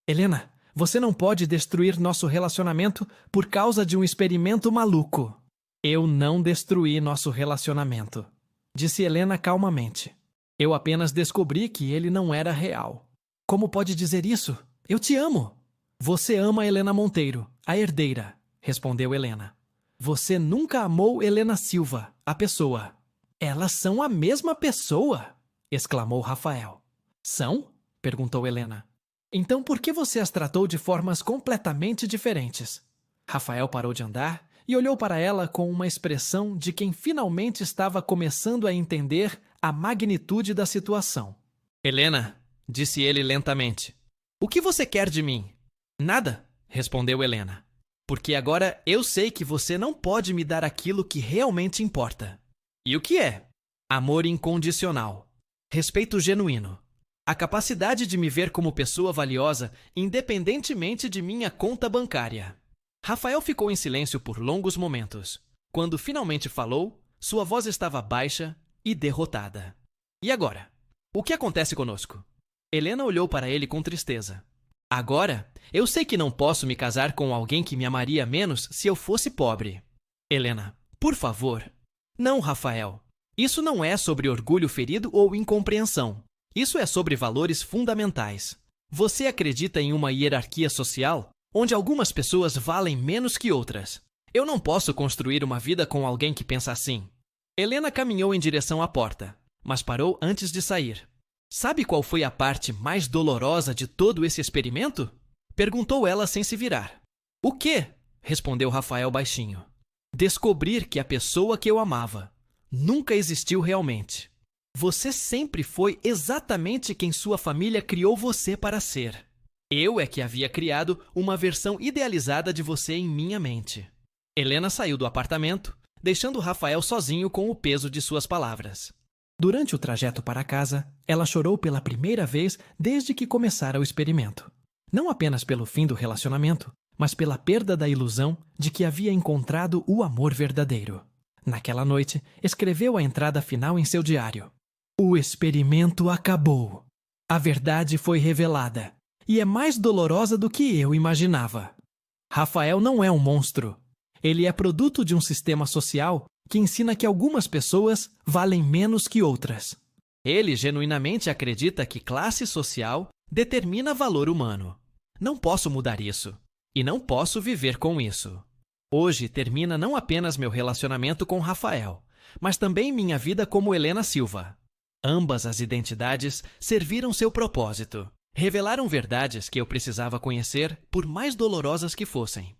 Helena, você não pode destruir nosso relacionamento por causa de um experimento maluco. Eu não destruí nosso relacionamento, disse Helena calmamente. Eu apenas descobri que ele não era real. Como pode dizer isso? Eu te amo. Você ama Helena Monteiro, a herdeira, respondeu Helena. Você nunca amou Helena Silva, a pessoa. Elas são a mesma pessoa, exclamou Rafael. São? Perguntou Helena. Então por que você as tratou de formas completamente diferentes? Rafael parou de andar e olhou para ela com uma expressão de quem finalmente estava começando a entender a magnitude da situação. Helena, disse ele lentamente, o que você quer de mim? Nada, respondeu Helena. Porque agora eu sei que você não pode me dar aquilo que realmente importa. E o que é? Amor incondicional. Respeito genuíno. A capacidade de me ver como pessoa valiosa independentemente de minha conta bancária. Rafael ficou em silêncio por longos momentos. Quando finalmente falou, sua voz estava baixa e derrotada. E agora? O que acontece conosco? Helena olhou para ele com tristeza. Agora, eu sei que não posso me casar com alguém que me amaria menos se eu fosse pobre. Helena, por favor. Não, Rafael. Isso não é sobre orgulho ferido ou incompreensão. Isso é sobre valores fundamentais. Você acredita em uma hierarquia social onde algumas pessoas valem menos que outras. Eu não posso construir uma vida com alguém que pensa assim. Helena caminhou em direção à porta, mas parou antes de sair. Sabe qual foi a parte mais dolorosa de todo esse experimento? Perguntou ela sem se virar. O quê? Respondeu Rafael baixinho. Descobrir que a pessoa que eu amava nunca existiu realmente. Você sempre foi exatamente quem sua família criou você para ser. Eu é que havia criado uma versão idealizada de você em minha mente. Helena saiu do apartamento, deixando Rafael sozinho com o peso de suas palavras. Durante o trajeto para casa, ela chorou pela primeira vez desde que começara o experimento. Não apenas pelo fim do relacionamento, mas pela perda da ilusão de que havia encontrado o amor verdadeiro. Naquela noite, escreveu a entrada final em seu diário. O experimento acabou. A verdade foi revelada, e é mais dolorosa do que eu imaginava. Rafael não é um monstro. Ele é produto de um sistema social que ensina que algumas pessoas valem menos que outras. Ele genuinamente acredita que classe social determina valor humano. Não posso mudar isso. E não posso viver com isso. Hoje termina não apenas meu relacionamento com Rafael, mas também minha vida como Helena Silva. Ambas as identidades serviram seu propósito. Revelaram verdades que eu precisava conhecer, por mais dolorosas que fossem.